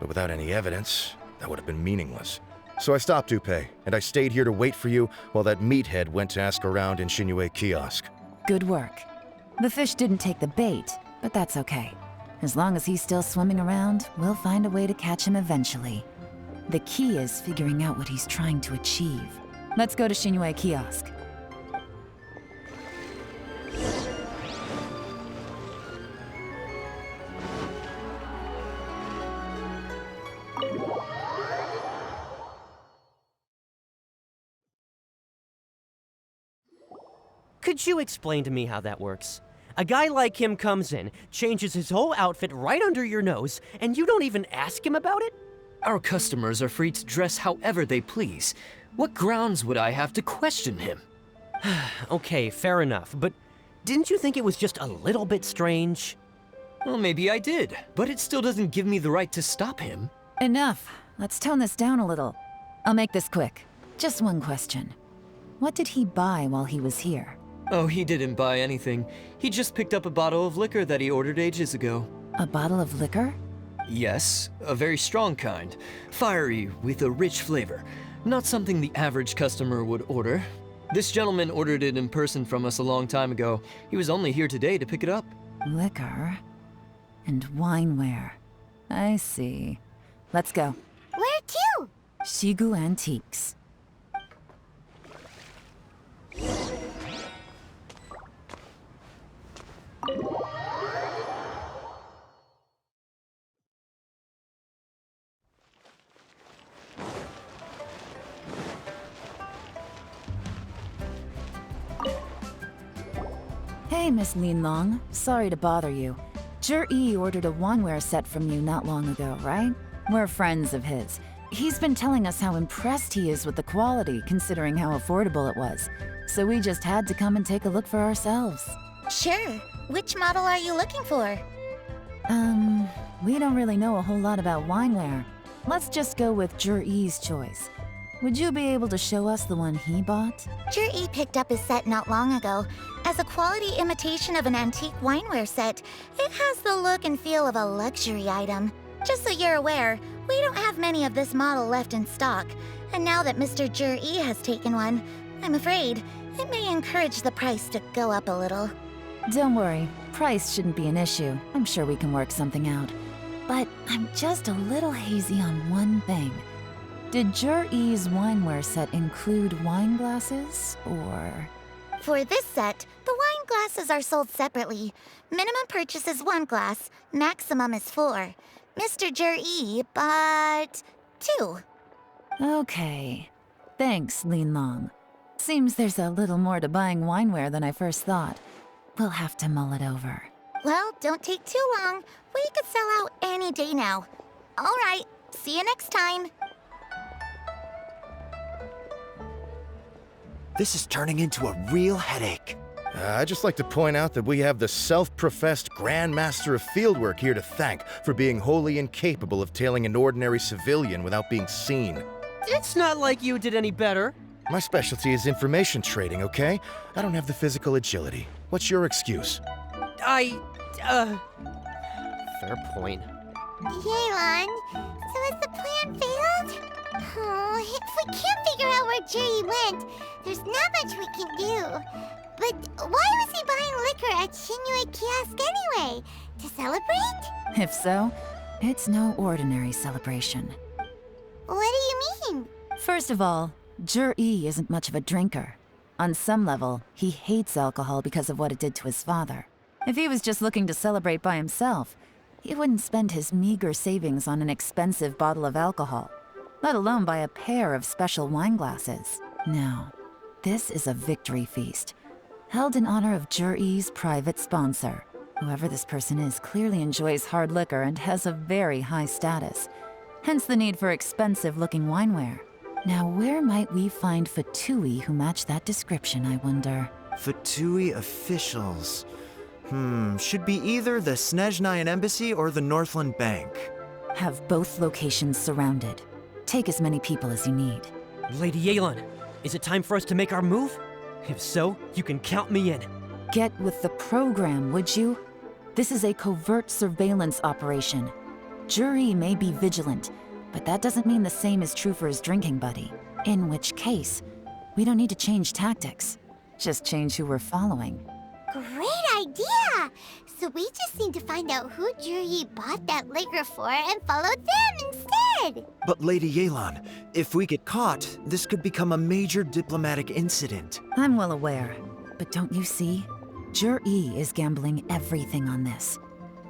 but without any evidence, that would have been meaningless. So I stopped Upe, and I stayed here to wait for you while that meathead went to ask around in Xinyue Kiosk. Good work. The fish didn't take the bait, but that's okay. As long as he's still swimming around, we'll find a way to catch him eventually. The key is figuring out what he's trying to achieve. Let's go to Xinyue Kiosk. Could you explain to me how that works? A guy like him comes in, changes his whole outfit right under your nose, and you don't even ask him about it? Our customers are free to dress however they please. What grounds would I have to question him? Okay, fair enough, but didn't you think it was just a little bit strange? Well, maybe I did, but it still doesn't give me the right to stop him. Enough. Let's tone this down a little. I'll make this quick. Just one question. What did he buy while he was here? Oh, he didn't buy anything. He just picked up a bottle of liquor that he ordered ages ago. A bottle of liquor? Yes, a very strong kind. Fiery, with a rich flavor. Not something the average customer would order. This gentleman ordered it in person from us a long time ago. He was only here today to pick it up. Liquor and wineware. I see. Let's go. Where to? Shigu Antiques. Hey, Miss Linlong. Sorry to bother you. Zhi ordered a wanware set from you not long ago, right? We're friends of his. He's been telling us how impressed he is with the quality, considering how affordable it was. So we just had to come and take a look for ourselves. Sure. Which model are you looking for? We don't really know a whole lot about wineware. Let's just go with Zhi's choice. Would you be able to show us the one he bought? Zhi picked up his set not long ago. As a quality imitation of an antique wineware set, it has the look and feel of a luxury item. Just so you're aware, we don't have many of this model left in stock. And now that Mr. Zhi has taken one, I'm afraid it may encourage the price to go up a little. Don't worry, price shouldn't be an issue. I'm sure we can work something out. But I'm just a little hazy on one thing. Did Jur-E's wineware set include wine glasses, or...? For this set, the wine glasses are sold separately. Minimum purchase is 1 glass, maximum is 4. Mr. Jur-E bought 2. Okay. Thanks, Lin Long. Seems there's a little more to buying wineware than I first thought. We'll have to mull it over. Well, don't take too long. We could sell out any day now. All right, see you next time. This is turning into a real headache. I'd just like to point out that we have the self-professed Grand Master of Fieldwork here to thank for being wholly incapable of tailing an ordinary civilian without being seen. It's not like you did any better. My specialty is information trading, okay? I don't have the physical agility. What's your excuse? Fair point. Yelan, so has the plan failed? Oh, if we can't figure out where Jerry went, there's not much we can do. But why was he buying liquor at Shinue Kiosk anyway? To celebrate? If so, it's no ordinary celebration. What do you mean? First of all, Jur-E isn't much of a drinker. On some level, he hates alcohol because of what it did to his father. If he was just looking to celebrate by himself, he wouldn't spend his meager savings on an expensive bottle of alcohol, let alone buy a pair of special wine glasses. No, this is a victory feast, held in honor of Jur-E's private sponsor. Whoever this person is clearly enjoys hard liquor and has a very high status, hence the need for expensive-looking wineware. Now, where might we find Fatui who match that description, I wonder? Fatui officials. Should be either the Snezhnayan Embassy or the Northland Bank. Have both locations surrounded. Take as many people as you need. Lady Yelan, is it time for us to make our move? If so, you can count me in. Get with the program, would you? This is a covert surveillance operation. Jur-E may be vigilant, but that doesn't mean the same is true for his drinking buddy. In which case, we don't need to change tactics. Just change who we're following. Great idea! So we just need to find out who Jur-E bought that liquor for and follow them instead! But Lady Yelan, if we get caught, this could become a major diplomatic incident. I'm well aware, but don't you see? Jur-E is gambling everything on this.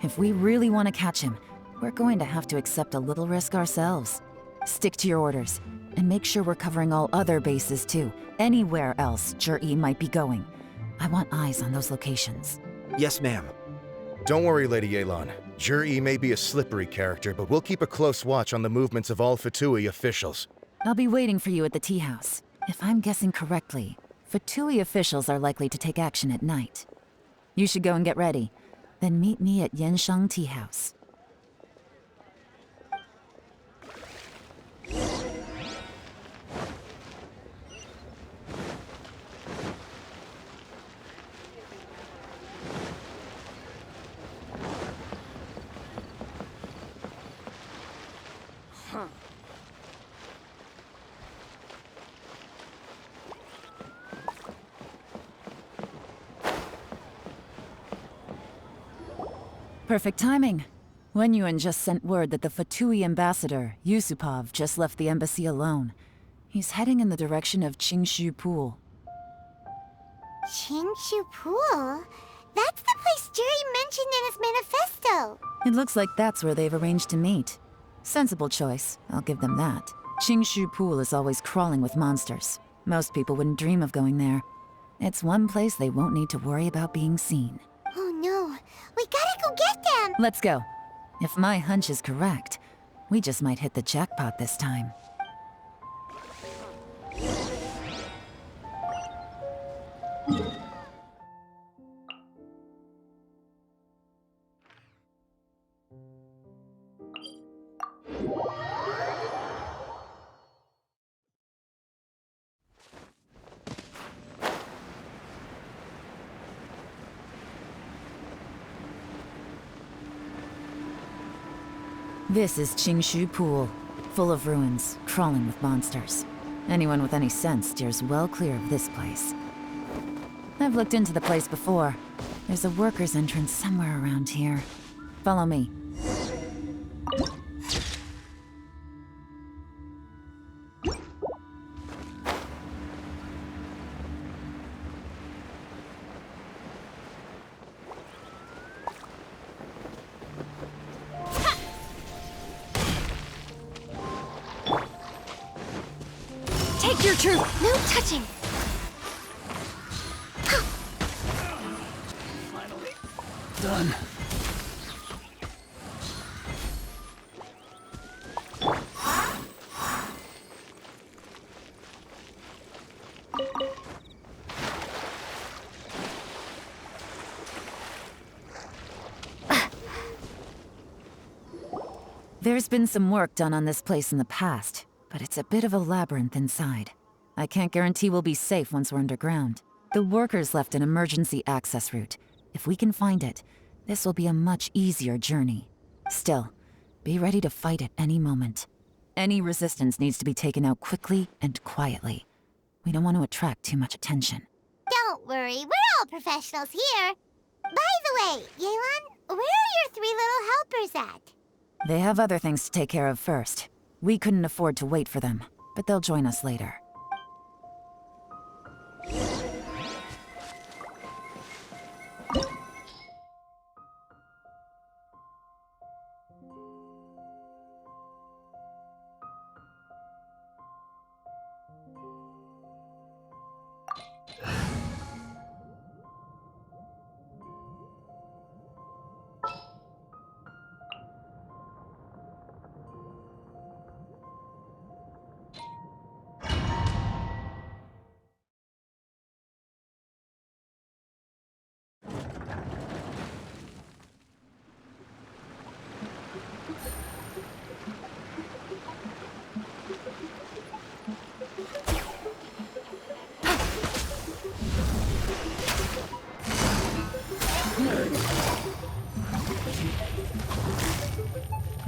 If we really want to catch him, we're going to have to accept a little risk ourselves. Stick to your orders, and make sure we're covering all other bases too. Anywhere else Jur-E might be going. I want eyes on those locations. Yes, ma'am. Don't worry, Lady Yelan. Jur-E may be a slippery character, but we'll keep a close watch on the movements of all Fatui officials. I'll be waiting for you at the tea house. If I'm guessing correctly, Fatui officials are likely to take action at night. You should go and get ready. Then meet me at Yansheng Tea House. Perfect timing. Wen Yuan just sent word that the Fatui ambassador, Yusupov, just left the embassy alone. He's heading in the direction of Qingshu Pool. Qingshu Pool? That's the place Jerry mentioned in his manifesto! It looks like that's where they've arranged to meet. Sensible choice, I'll give them that. Qingshu Pool is always crawling with monsters. Most people wouldn't dream of going there. It's one place they won't need to worry about being seen. Oh no, we gotta go get them! Let's go. If my hunch is correct, we just might hit the jackpot this time. This is Qingshu Pool, full of ruins, crawling with monsters. Anyone with any sense steers well clear of this place. I've looked into the place before. There's a worker's entrance somewhere around here. Follow me. Take your truth! No touching! Done. There's been some work done on this place in the past, but it's a bit of a labyrinth inside. I can't guarantee we'll be safe once we're underground. The workers left an emergency access route. If we can find it, this will be a much easier journey. Still, be ready to fight at any moment. Any resistance needs to be taken out quickly and quietly. We don't want to attract too much attention. Don't worry, we're all professionals here. By the way, Yelan, where are your 3 little helpers at? They have other things to take care of first. We couldn't afford to wait for them, but they'll join us later.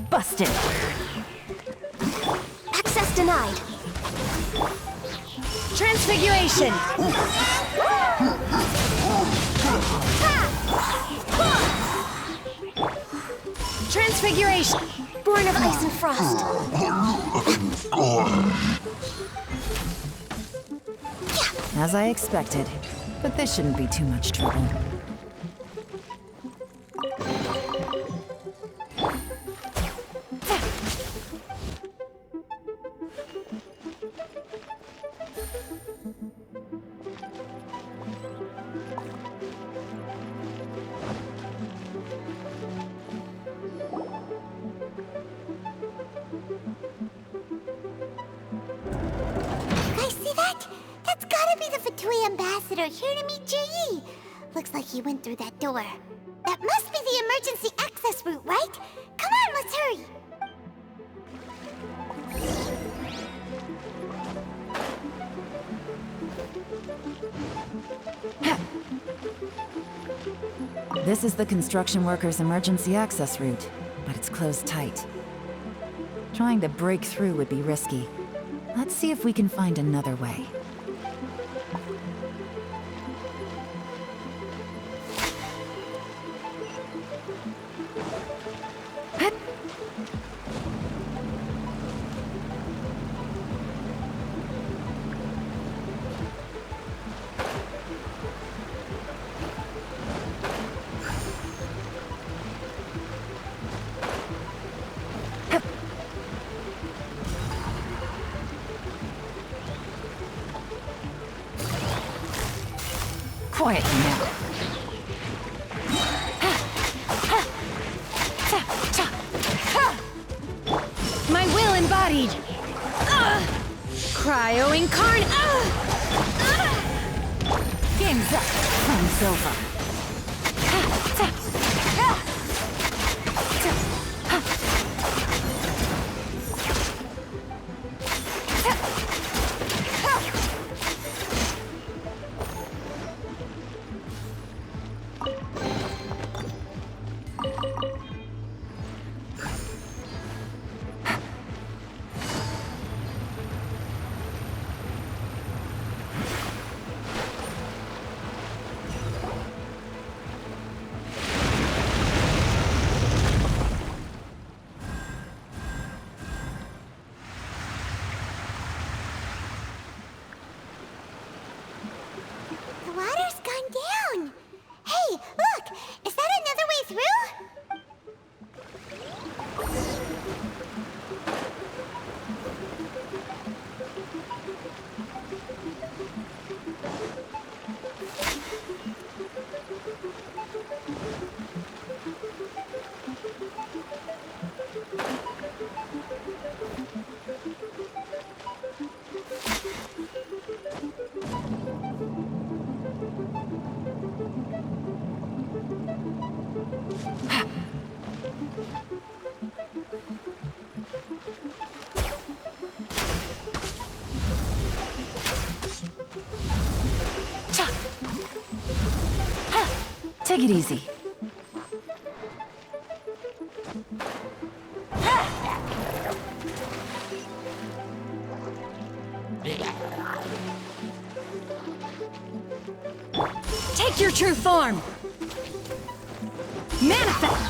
Busted! Access denied! Transfiguration! Transfiguration! Born of ice and frost! As I expected, but this shouldn't be too much trouble. Ambassador here to meet J.E. Looks like he went through that door. That must be the emergency access route, right? Come on, let's hurry. This is the construction workers' emergency access route, but it's closed tight. Trying to break through would be risky. Let's see if we can find another way. Quietly now. My will embodied! Cryo incarnate! Game's up. Time's over. Take it easy. Take your true form! Manifest!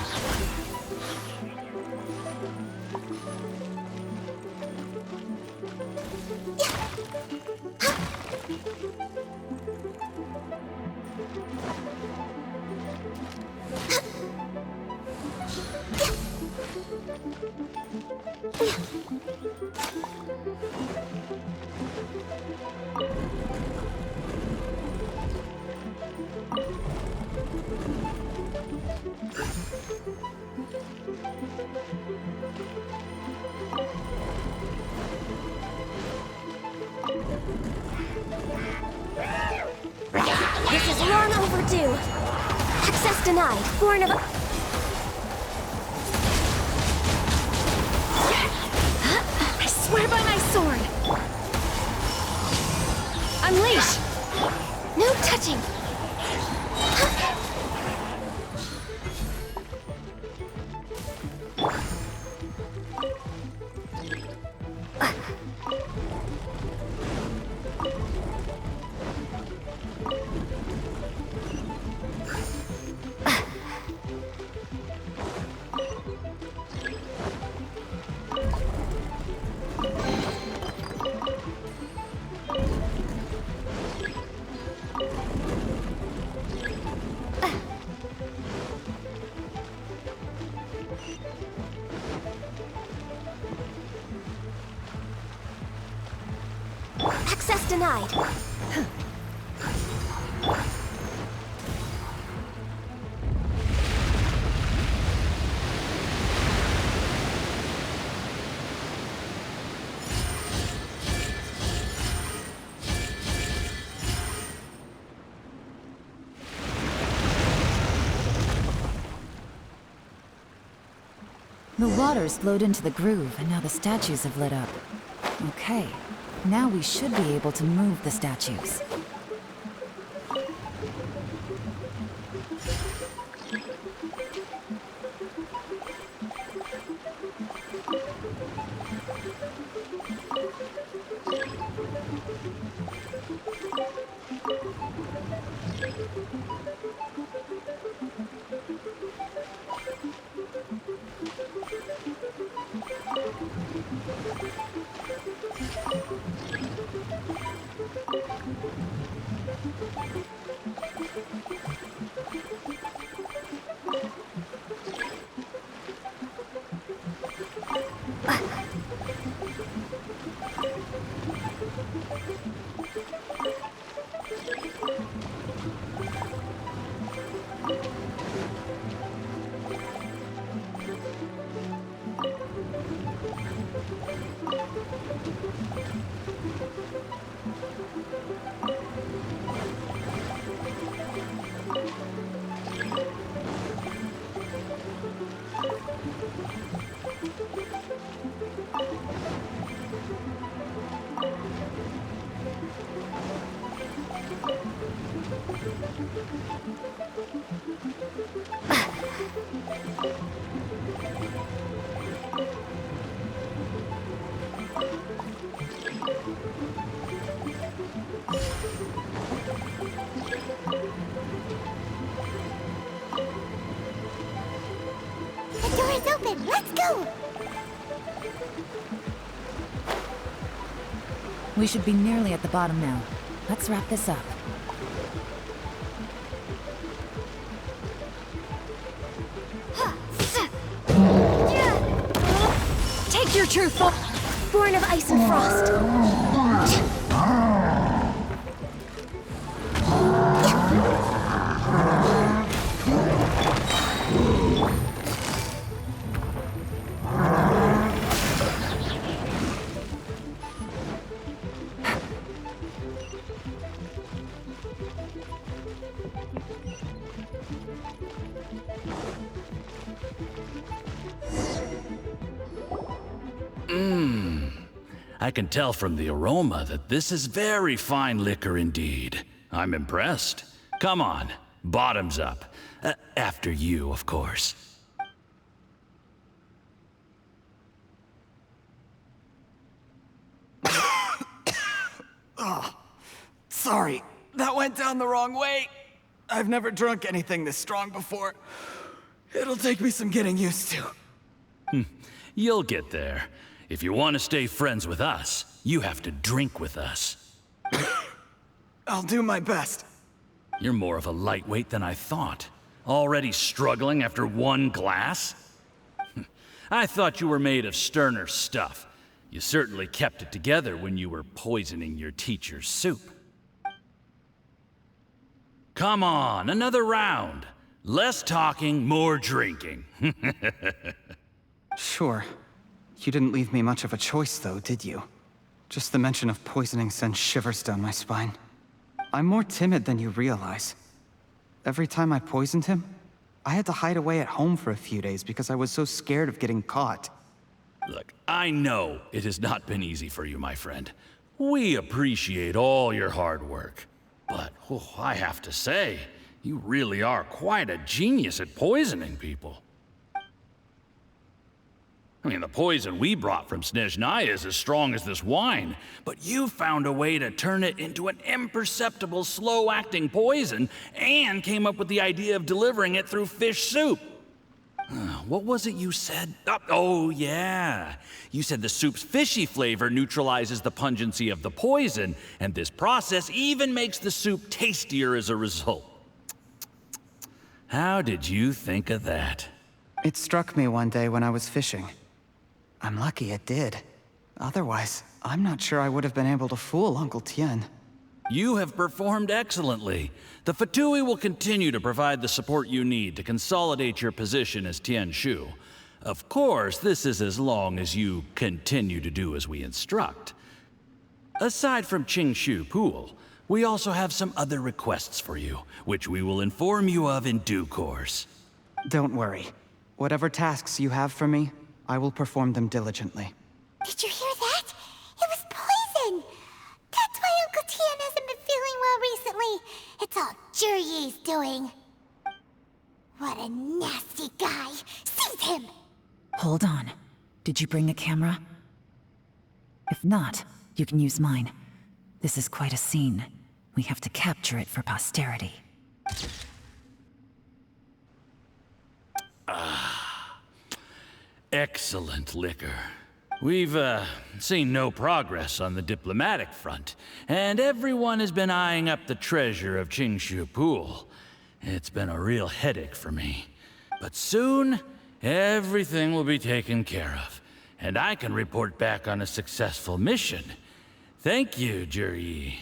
This is long overdue. Access denied. Born of... I swear by my sword! Unleash! No touching. Access denied. The water's flowed into the groove, and now the statues have lit up. Okay, now we should be able to move the statues. The door is open. Let's go. We should be nearly at the bottom now. Let's wrap this up. Take your true form. Born of ice and frost. I can tell from the aroma that this is very fine liquor indeed. I'm impressed. Come on, Bottoms up. After you, of course. Oh, sorry. That went down the wrong way. I've never drunk anything this strong before. It'll take me some getting used to. You'll get there. If you want to stay friends with us, you have to drink with us. I'll do my best. You're more of a lightweight than I thought. Already struggling after one glass? I thought you were made of sterner stuff. You certainly kept it together when you were poisoning your teacher's soup. Come on, another round. Less talking, more drinking. Sure. You didn't leave me much of a choice, though, did you? Just the mention of poisoning sends shivers down my spine. I'm more timid than you realize. Every time I poisoned him, I had to hide away at home for a few days because I was so scared of getting caught. Look, I know it has not been easy for you, my friend. We appreciate all your hard work. But, I have to say, you really are quite a genius at poisoning people. I mean, the poison we brought from Snezhnaya is as strong as this wine, but you found a way to turn it into an imperceptible, slow-acting poison, and came up with the idea of delivering it through fish soup. What was it you said? Oh, yeah. You said the soup's fishy flavor neutralizes the pungency of the poison, and this process even makes the soup tastier as a result. How did you think of that? It struck me one day when I was fishing. I'm lucky it did. Otherwise, I'm not sure I would have been able to fool Uncle Tien. You have performed excellently. The Fatui will continue to provide the support you need to consolidate your position as Tien Shu. Of course, this is as long as you continue to do as we instruct. Aside from Qingshu Pool, we also have some other requests for you, which we will inform you of in due course. Don't worry. Whatever tasks you have for me, I will perform them diligently. Did you hear that? It was poison! That's why Uncle Tien hasn't been feeling well recently. It's all Jurye's doing. What a nasty guy! Seize him! Hold on. Did you bring a camera? If not, you can use mine. This is quite a scene. We have to capture it for posterity. Excellent liquor. We've, seen no progress on the diplomatic front, and everyone has been eyeing up the treasure of Qingshu Pool. It's been a real headache for me. But soon, everything will be taken care of, and I can report back on a successful mission. Thank you, Juryi.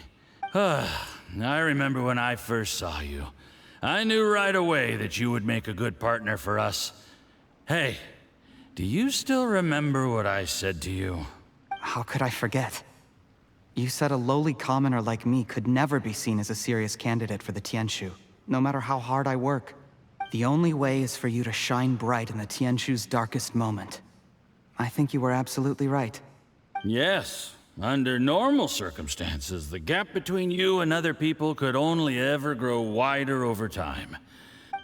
I remember when I first saw you. I knew right away that you would make a good partner for us. Hey, do you still remember what I said to you? How could I forget? You said a lowly commoner like me could never be seen as a serious candidate for the Tianshu, no matter how hard I work. The only way is for you to shine bright in the Tianshu's darkest moment. I think you were absolutely right. Yes. Under normal circumstances, the gap between you and other people could only ever grow wider over time.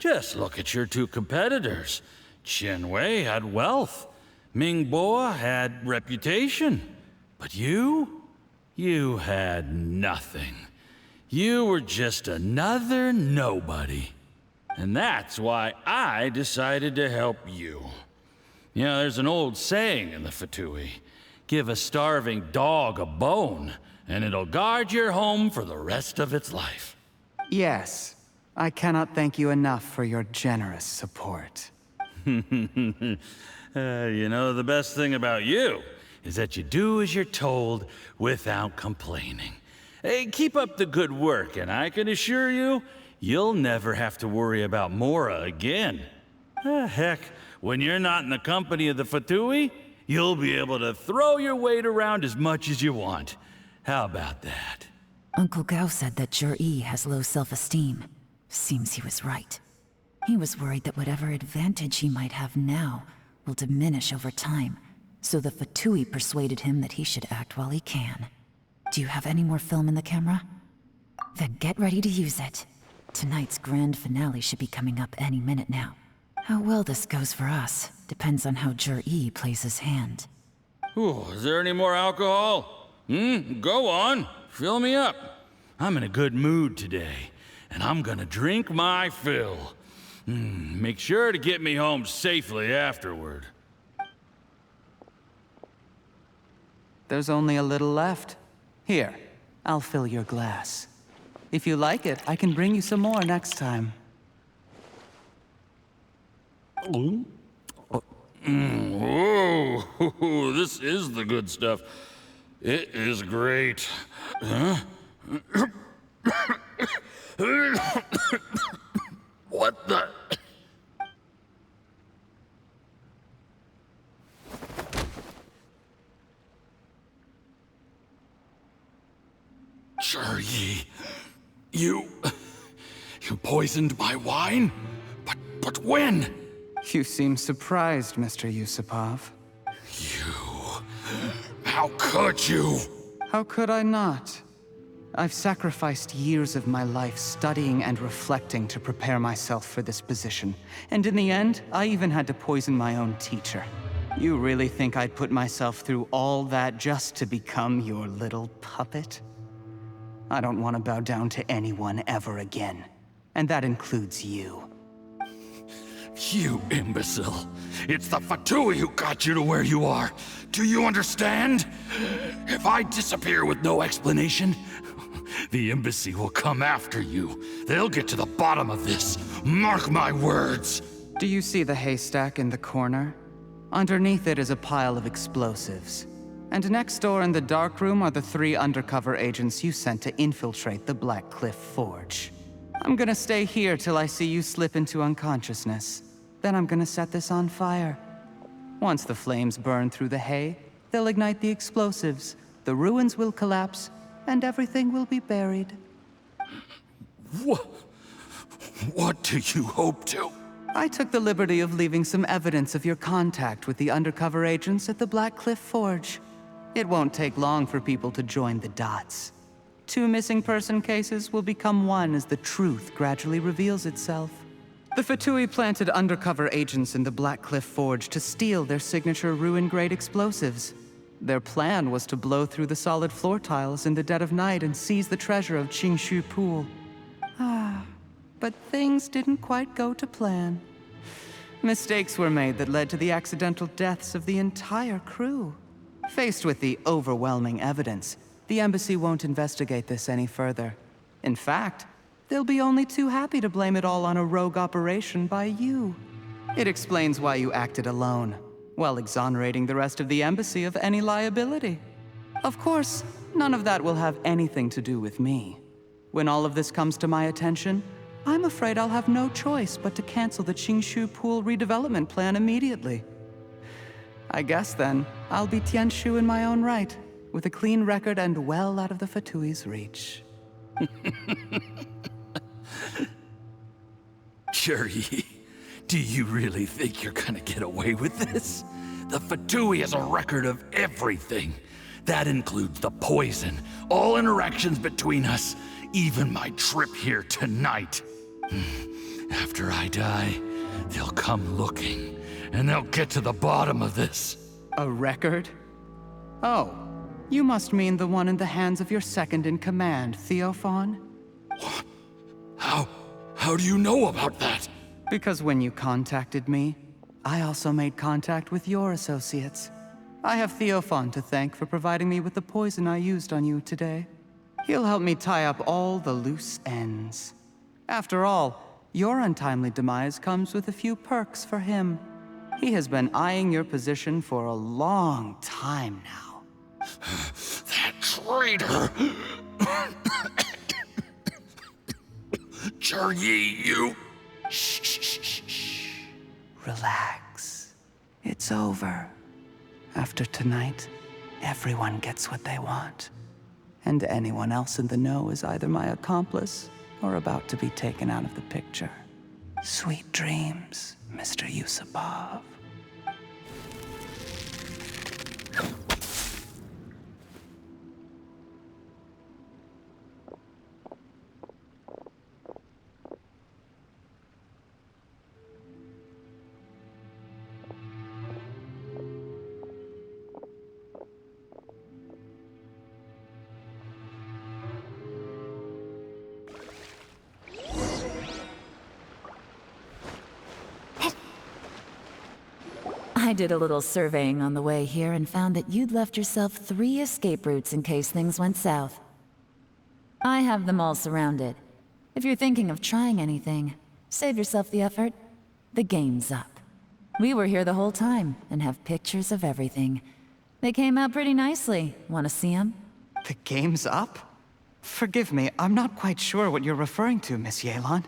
Just look at your two competitors. Qian Wei had wealth. Ming Boa had reputation. But you had nothing. You were just another nobody. And that's why I decided to help you. You know, there's an old saying in the Fatui. Give a starving dog a bone, and it'll guard your home for the rest of its life. Yes. I cannot thank you enough for your generous support. You know, the best thing about you is that you do as you're told without complaining. Hey, keep up the good work, and I can assure you, you'll never have to worry about Mora again. Heck, when you're not in the company of the Fatui, you'll be able to throw your weight around as much as you want. How about that? Uncle Gao said that Juryi has low self-esteem. Seems he was right. He was worried that whatever advantage he might have now will diminish over time, so the Fatui persuaded him that he should act while he can. Do you have any more film in the camera? Then get ready to use it. Tonight's grand finale should be coming up any minute now. How well this goes for us depends on how Jur-E plays his hand. Ooh, is there any more alcohol? Go on. Fill me up. I'm in a good mood today, and I'm gonna drink my fill. Make sure to get me home safely afterward. There's only a little left. Here, I'll fill your glass. If you like it, I can bring you some more next time. Whoa, this is the good stuff. It is great. Huh? What the? Jur-E, you poisoned my wine? But when? You seem surprised, Mr. Yusupov. How could you? How could I not? I've sacrificed years of my life studying and reflecting to prepare myself for this position. And in the end, I even had to poison my own teacher. You really think I'd put myself through all that just to become your little puppet? I don't want to bow down to anyone ever again. And that includes you. You imbecile. It's the Fatui who got you to where you are. Do you understand? If I disappear with no explanation, the embassy will come after you. They'll get to the bottom of this. Mark my words. Do you see the haystack in the corner? Underneath it is a pile of explosives. And next door in the dark room are the 3 undercover agents you sent to infiltrate the Black Cliff Forge. I'm gonna stay here till I see you slip into unconsciousness. Then I'm gonna set this on fire. Once the flames burn through the hay, they'll ignite the explosives, the ruins will collapse, and everything will be buried. What do you hope to? I took the liberty of leaving some evidence of your contact with the undercover agents at the Black Cliff Forge. It won't take long for people to join the dots. 2 missing person cases will become one as the truth gradually reveals itself. The Fatui planted undercover agents in the Black Cliff Forge to steal their signature ruin-grade explosives. Their plan was to blow through the solid floor tiles in the dead of night and seize the treasure of Qingshu Pool. But things didn't quite go to plan. Mistakes were made that led to the accidental deaths of the entire crew. Faced with the overwhelming evidence, the embassy won't investigate this any further. In fact, they'll be only too happy to blame it all on a rogue operation by you. It explains why you acted alone, while exonerating the rest of the embassy of any liability. Of course, none of that will have anything to do with me. When all of this comes to my attention, I'm afraid I'll have no choice but to cancel the Qingshu Pool redevelopment plan immediately. I guess then, I'll be Tianshu in my own right, with a clean record and well out of the Fatui's reach. Jur-E, do you really think you're gonna get away with this? The Fatui has a record of everything. That includes the poison, all interactions between us, even my trip here tonight. After I die, they'll come looking, and they'll get to the bottom of this. A record? Oh, you must mean the one in the hands of your second-in-command, Theophan? How do you know about that? Because when you contacted me, I also made contact with your associates. I have Theophan to thank for providing me with the poison I used on you today. He'll help me tie up all the loose ends. After all, your untimely demise comes with a few perks for him. He has been eyeing your position for a long time now. That traitor! Jur-E, you... Shh. Relax. It's over. After tonight, everyone gets what they want. And anyone else in the know is either my accomplice or about to be taken out of the picture. Sweet dreams, Mr. Yusupov. I did a little surveying on the way here and found that you'd left yourself 3 escape routes in case things went south. I have them all surrounded. If you're thinking of trying anything, save yourself the effort. The game's up. We were here the whole time and have pictures of everything. They came out pretty nicely. Want to see them? The game's up? Forgive me, I'm not quite sure what you're referring to, Miss Yelan.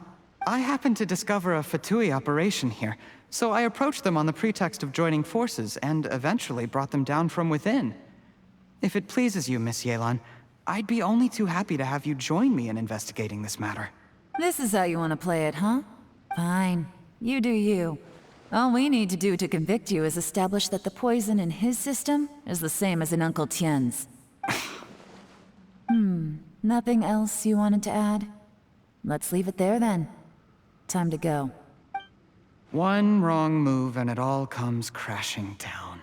I happened to discover a Fatui operation here, so I approached them on the pretext of joining forces and eventually brought them down from within. If it pleases you, Miss Yelan, I'd be only too happy to have you join me in investigating this matter. This is how you want to play it, huh? Fine. You do you. All we need to do to convict you is establish that the poison in his system is the same as in Uncle Tien's. Nothing else you wanted to add? Let's leave it there then. Time to go. One wrong move and it all comes crashing down.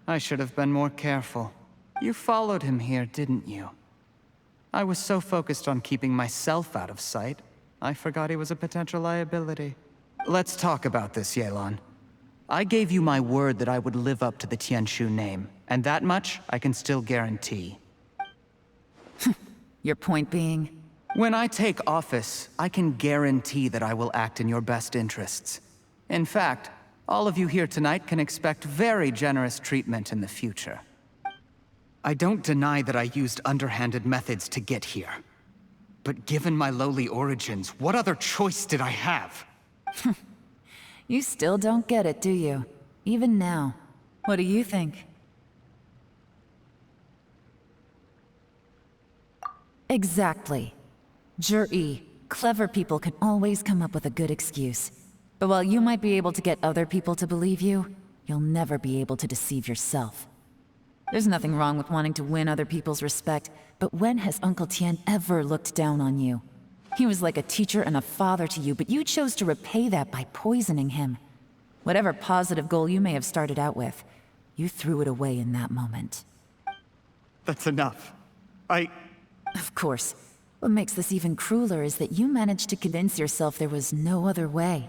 I should have been more careful. You followed him here, didn't you? I was so focused on keeping myself out of sight, I forgot he was a potential liability. Let's talk about this, Yelan. I gave you my word that I would live up to the Tianshu name, and that much I can still guarantee. Your point being? When I take office, I can guarantee that I will act in your best interests. In fact, all of you here tonight can expect very generous treatment in the future. I don't deny that I used underhanded methods to get here. But given my lowly origins, what other choice did I have? You still don't get it, do you? Even now. What do you think? Exactly. Jur-E, clever people can always come up with a good excuse. But while you might be able to get other people to believe you, you'll never be able to deceive yourself. There's nothing wrong with wanting to win other people's respect, but when has Uncle Tien ever looked down on you? He was like a teacher and a father to you, but you chose to repay that by poisoning him. Whatever positive goal you may have started out with, you threw it away in that moment. That's enough. Of course. What makes this even crueler is that you managed to convince yourself there was no other way.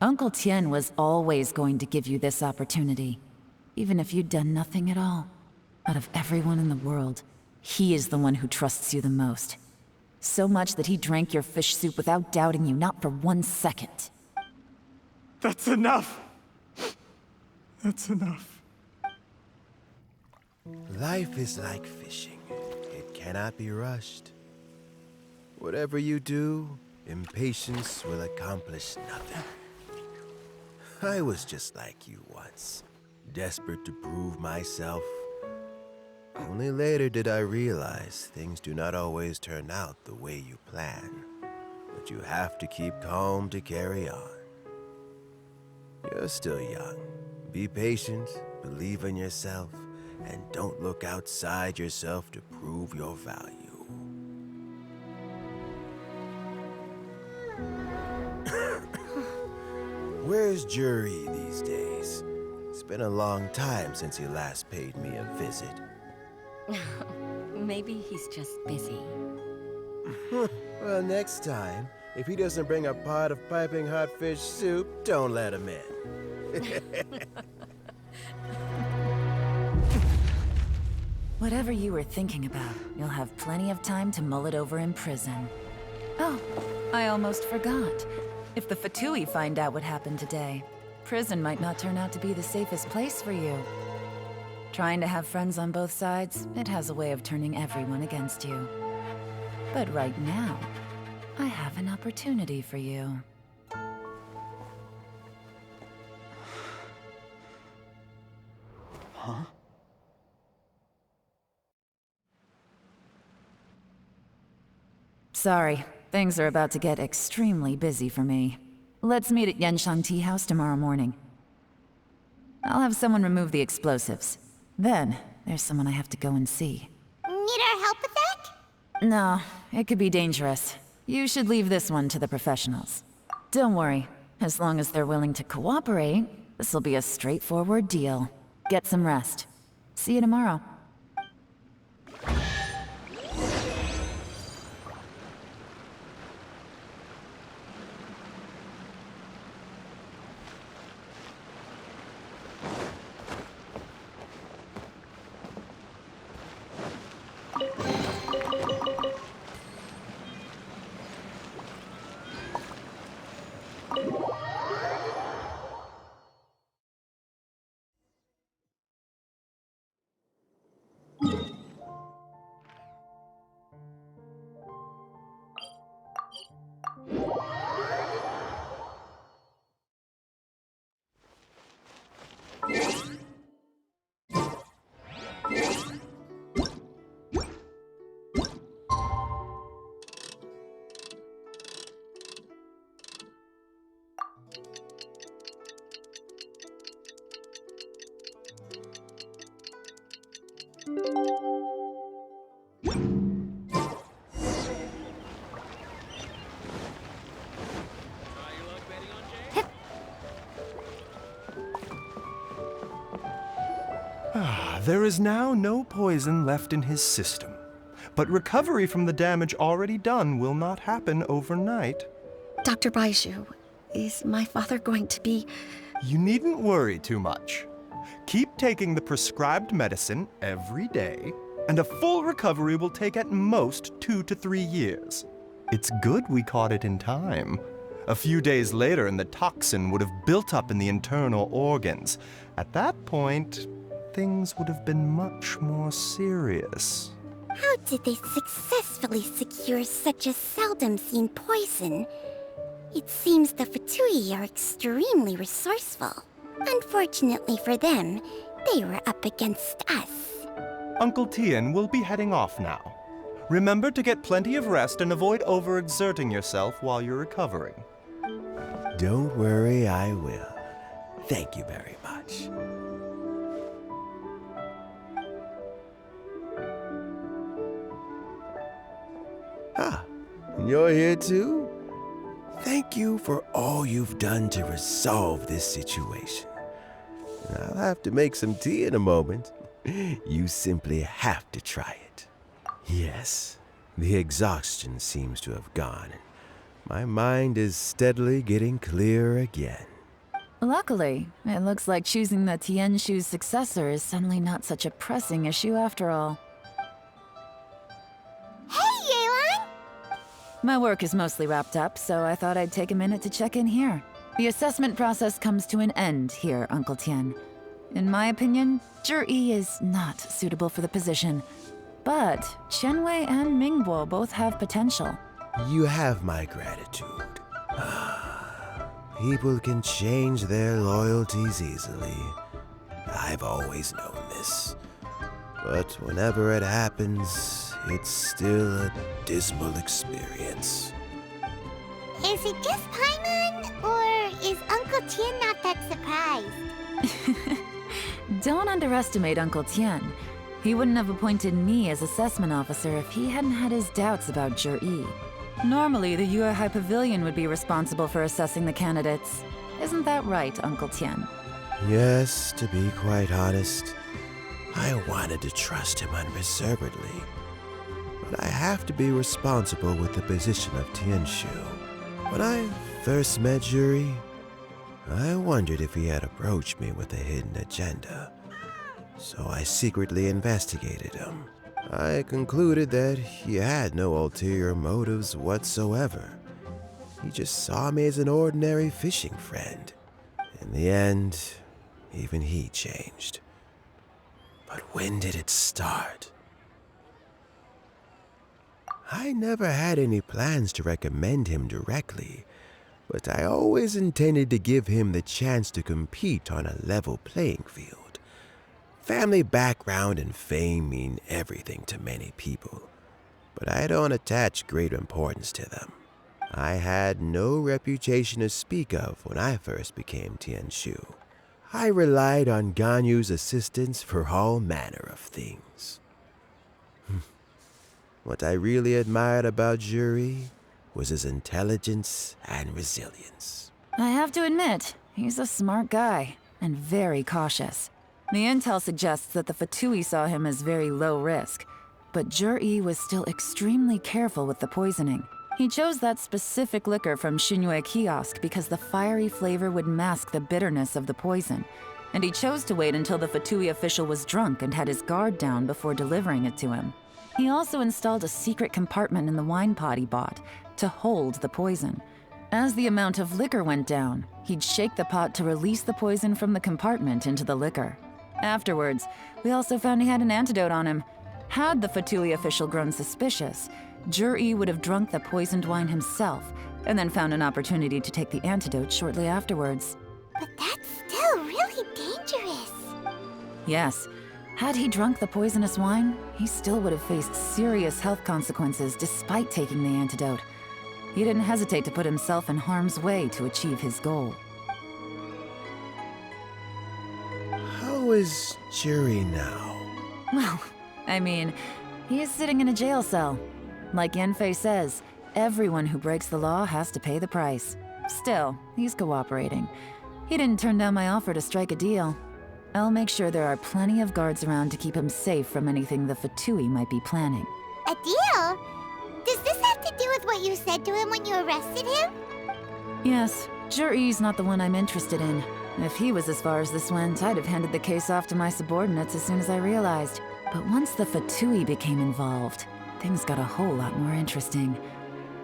Uncle Tien was always going to give you this opportunity, even if you'd done nothing at all. Out of everyone in the world, he is the one who trusts you the most. So much that he drank your fish soup without doubting you, not for 1 second. That's enough! That's enough. Life is like fishing. It cannot be rushed. Whatever you do, impatience will accomplish nothing. I was just like you once, desperate to prove myself. Only later did I realize things do not always turn out the way you plan, but you have to keep calm to carry on. You're still young. Be patient, believe in yourself, and don't look outside yourself to prove your value. Where's Jur-E these days? It's been a long time since he last paid me a visit. Maybe he's just busy. Well, next time, if he doesn't bring a pot of piping hot fish soup, don't let him in. Whatever you were thinking about, you'll have plenty of time to mull it over in prison. Oh, I almost forgot. If the Fatui find out what happened today, prison might not turn out to be the safest place for you. Trying to have friends on both sides, it has a way of turning everyone against you. But right now, I have an opportunity for you. Huh? Sorry, things are about to get extremely busy for me. Let's meet at Yenshang Tea House tomorrow morning. I'll have someone remove the explosives. Then, there's someone I have to go and see. Need our help with that? No, it could be dangerous. You should leave this one to the professionals. Don't worry, as long as they're willing to cooperate, this'll be a straightforward deal. Get some rest. See you tomorrow. There is now no poison left in his system, but recovery from the damage already done will not happen overnight. Dr. Baiju, is my father going to be... You needn't worry too much. Keep taking the prescribed medicine every day, and a full recovery will take at most 2 to 3 years. It's good we caught it in time. A few days later, and the toxin would have built up in the internal organs. At that point, things would have been much more serious. How did they successfully secure such a seldom-seen poison? It seems the Fatui are extremely resourceful. Unfortunately for them, they were up against us. Uncle Tien will be heading off now. Remember to get plenty of rest and avoid overexerting yourself while you're recovering. Don't worry, I will. Thank you very much. Ah, you're here too? Thank you for all you've done to resolve this situation. I'll have to make some tea in a moment. You simply have to try it. Yes, the exhaustion seems to have gone. My mind is steadily getting clearer again. Luckily, it looks like choosing the Tianshu's successor is suddenly not such a pressing issue after all. Hey, Yelan! My work is mostly wrapped up, so I thought I'd take a minute to check in here. The assessment process comes to an end here, Uncle Tien. In my opinion, Zhi is not suitable for the position. But Qianwei and Mingbo both have potential. You have my gratitude. People can change their loyalties easily. I've always known this. But whenever it happens, it's still a dismal experience. Is it just Paimon, or is Uncle Tien not that surprised? Don't underestimate Uncle Tien. He wouldn't have appointed me as assessment officer if he hadn't had his doubts about Zhi. Normally, the Yuehai Pavilion would be responsible for assessing the candidates. Isn't that right, Uncle Tien? Yes, to be quite honest, I wanted to trust him unreservedly. But I have to be responsible with the position of Tianshu. When I first met Zhi, I wondered if he had approached me with a hidden agenda. So I secretly investigated him. I concluded that he had no ulterior motives whatsoever. He just saw me as an ordinary fishing friend. In the end, even he changed. But when did it start? I never had any plans to recommend him directly, but I always intended to give him the chance to compete on a level playing field. Family background and fame mean everything to many people, but I don't attach great importance to them. I had no reputation to speak of when I first became Tianshu. I relied on Ganyu's assistance for all manner of things. What I really admired about Zhi was his intelligence and resilience. I have to admit, he's a smart guy, and very cautious. The intel suggests that the Fatui saw him as very low risk, but Zhi was still extremely careful with the poisoning. He chose that specific liquor from Xunyue Kiosk because the fiery flavor would mask the bitterness of the poison, and he chose to wait until the Fatui official was drunk and had his guard down before delivering it to him. He also installed a secret compartment in the wine pot he bought to hold the poison. As the amount of liquor went down, he'd shake the pot to release the poison from the compartment into the liquor. Afterwards, we also found he had an antidote on him. Had the Fatui official grown suspicious, Jur-E would have drunk the poisoned wine himself and then found an opportunity to take the antidote shortly afterwards. But that's still really dangerous. Yes, had he drunk the poisonous wine, he still would have faced serious health consequences despite taking the antidote. He didn't hesitate to put himself in harm's way to achieve his goal. How is Jerry now? Well, I mean, he is sitting in a jail cell. Like Yanfei says, everyone who breaks the law has to pay the price. Still, he's cooperating. He didn't turn down my offer to strike a deal. I'll make sure there are plenty of guards around to keep him safe from anything the Fatui might be planning. A deal? Does this have to do with what you said to him when you arrested him? Yes, Jur-E's not the one I'm interested in. If he was as far as this went, I'd have handed the case off to my subordinates as soon as I realized. But once the Fatui became involved, things got a whole lot more interesting.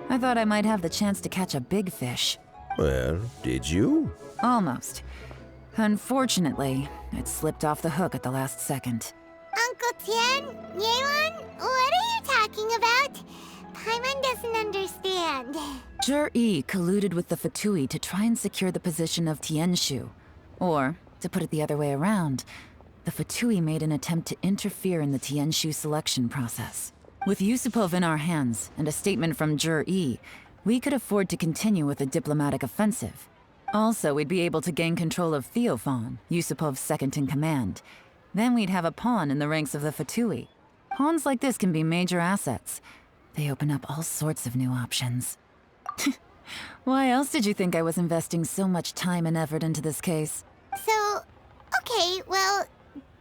I thought I might have the chance to catch a big fish. Well, did you? Almost. Unfortunately, it slipped off the hook at the last second. Uncle Tian, Yelan, what are you talking about? Paimon doesn't understand. Jur-E colluded with the Fatui to try and secure the position of Tianshu. Or, to put it the other way around, the Fatui made an attempt to interfere in the Tianshu selection process. With Yusupov in our hands and a statement from Jur-E, we could afford to continue with a diplomatic offensive. Also, we'd be able to gain control of Theophan, Yusupov's second-in-command. Then we'd have a pawn in the ranks of the Fatui. Pawns like this can be major assets. They open up all sorts of new options. Why else did you think I was investing so much time and effort into this case? So, okay, well,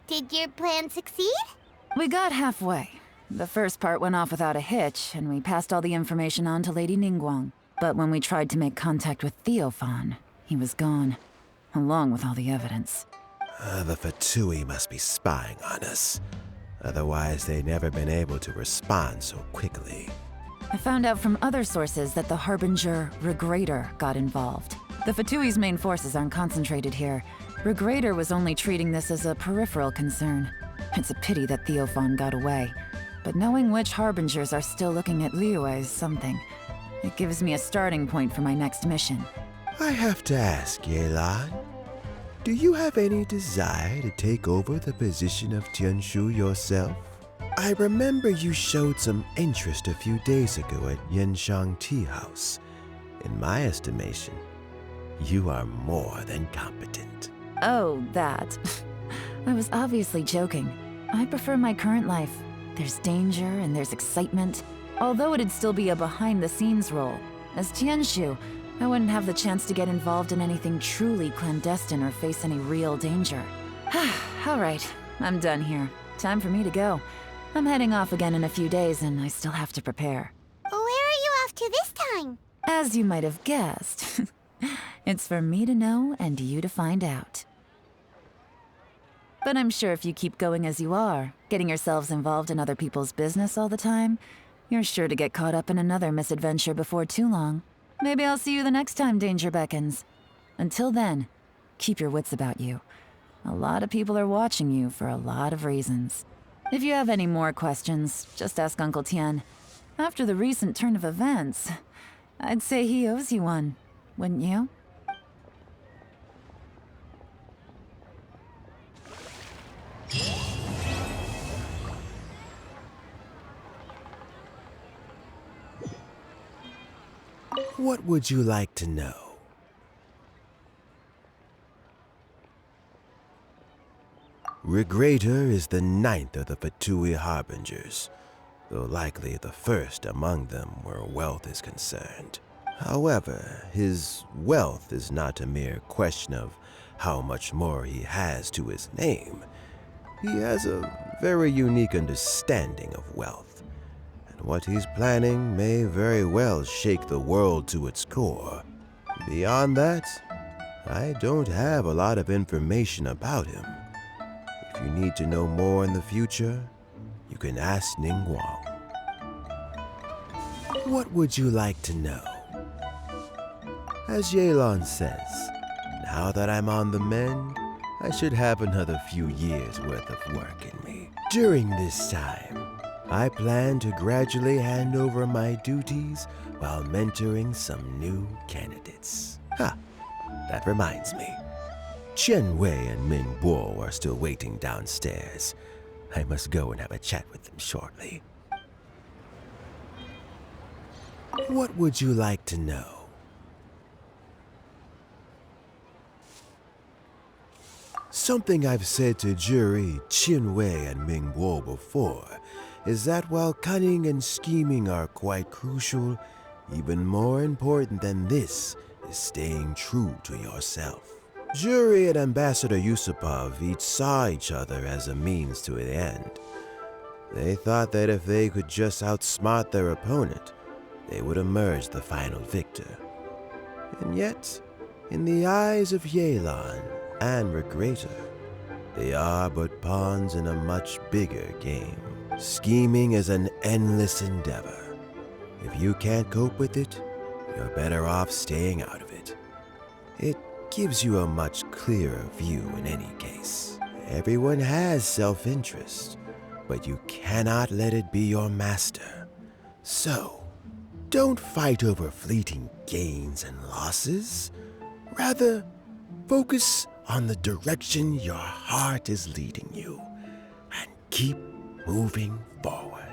did your plan succeed? We got halfway. The first part went off without a hitch, and we passed all the information on to Lady Ningguang. But when we tried to make contact with Theophan, he was gone, along with all the evidence. The Fatui must be spying on us. Otherwise, they'd never been able to respond so quickly. I found out from other sources that the Harbinger, Regrator, got involved. The Fatui's main forces aren't concentrated here. Regrator was only treating this as a peripheral concern. It's a pity that Theophan got away. But knowing which Harbingers are still looking at Liyue is something. It gives me a starting point for my next mission. I have to ask, Yelan, do you have any desire to take over the position of Tianshu yourself? I remember you showed some interest a few days ago at Yenshang Tea House. In my estimation, you are more than competent. Oh, that. I was obviously joking. I prefer my current life. There's danger and there's excitement. Although it'd still be a behind-the-scenes role. As Tianshu, I wouldn't have the chance to get involved in anything truly clandestine or face any real danger. All right, I'm done here. Time for me to go. I'm heading off again in a few days, and I still have to prepare. Where are you off to this time? As you might have guessed, it's for me to know and you to find out. But I'm sure if you keep going as you are, getting yourselves involved in other people's business all the time, you're sure to get caught up in another misadventure before too long. Maybe I'll see you the next time danger beckons. Until then, keep your wits about you. A lot of people are watching you for a lot of reasons. If you have any more questions, just ask Uncle Tian. After the recent turn of events, I'd say he owes you one, wouldn't you? What would you like to know? Regrator is the 9th of the Fatui Harbingers, though likely the first among them where wealth is concerned. However, his wealth is not a mere question of how much more he has to his name. He has a very unique understanding of wealth, and what he's planning may very well shake the world to its core. Beyond that, I don't have a lot of information about him. If you need to know more in the future, you can ask Ningguang. What would you like to know? As Yelan says, now that I'm on the mend, I should have another few years worth of work in me. During this time, I plan to gradually hand over my duties while mentoring some new candidates. That reminds me. Chen Wei and Ming Bo are still waiting downstairs. I must go and have a chat with them shortly. What would you like to know? Something I've said to Jury, Chen Wei, and Ming Bo before is that while cunning and scheming are quite crucial, even more important than this is staying true to yourself. Jury and Ambassador Yusupov each saw each other as a means to an end. They thought that if they could just outsmart their opponent, they would emerge the final victor. And yet, in the eyes of Yelan and Regrator, they are but pawns in a much bigger game. Scheming is an endless endeavor. If you can't cope with it, you're better off staying out of it. It gives you a much clearer view in any case. Everyone has self-interest, but you cannot let it be your master. So, don't fight over fleeting gains and losses. Rather, focus on the direction your heart is leading you and keep moving forward.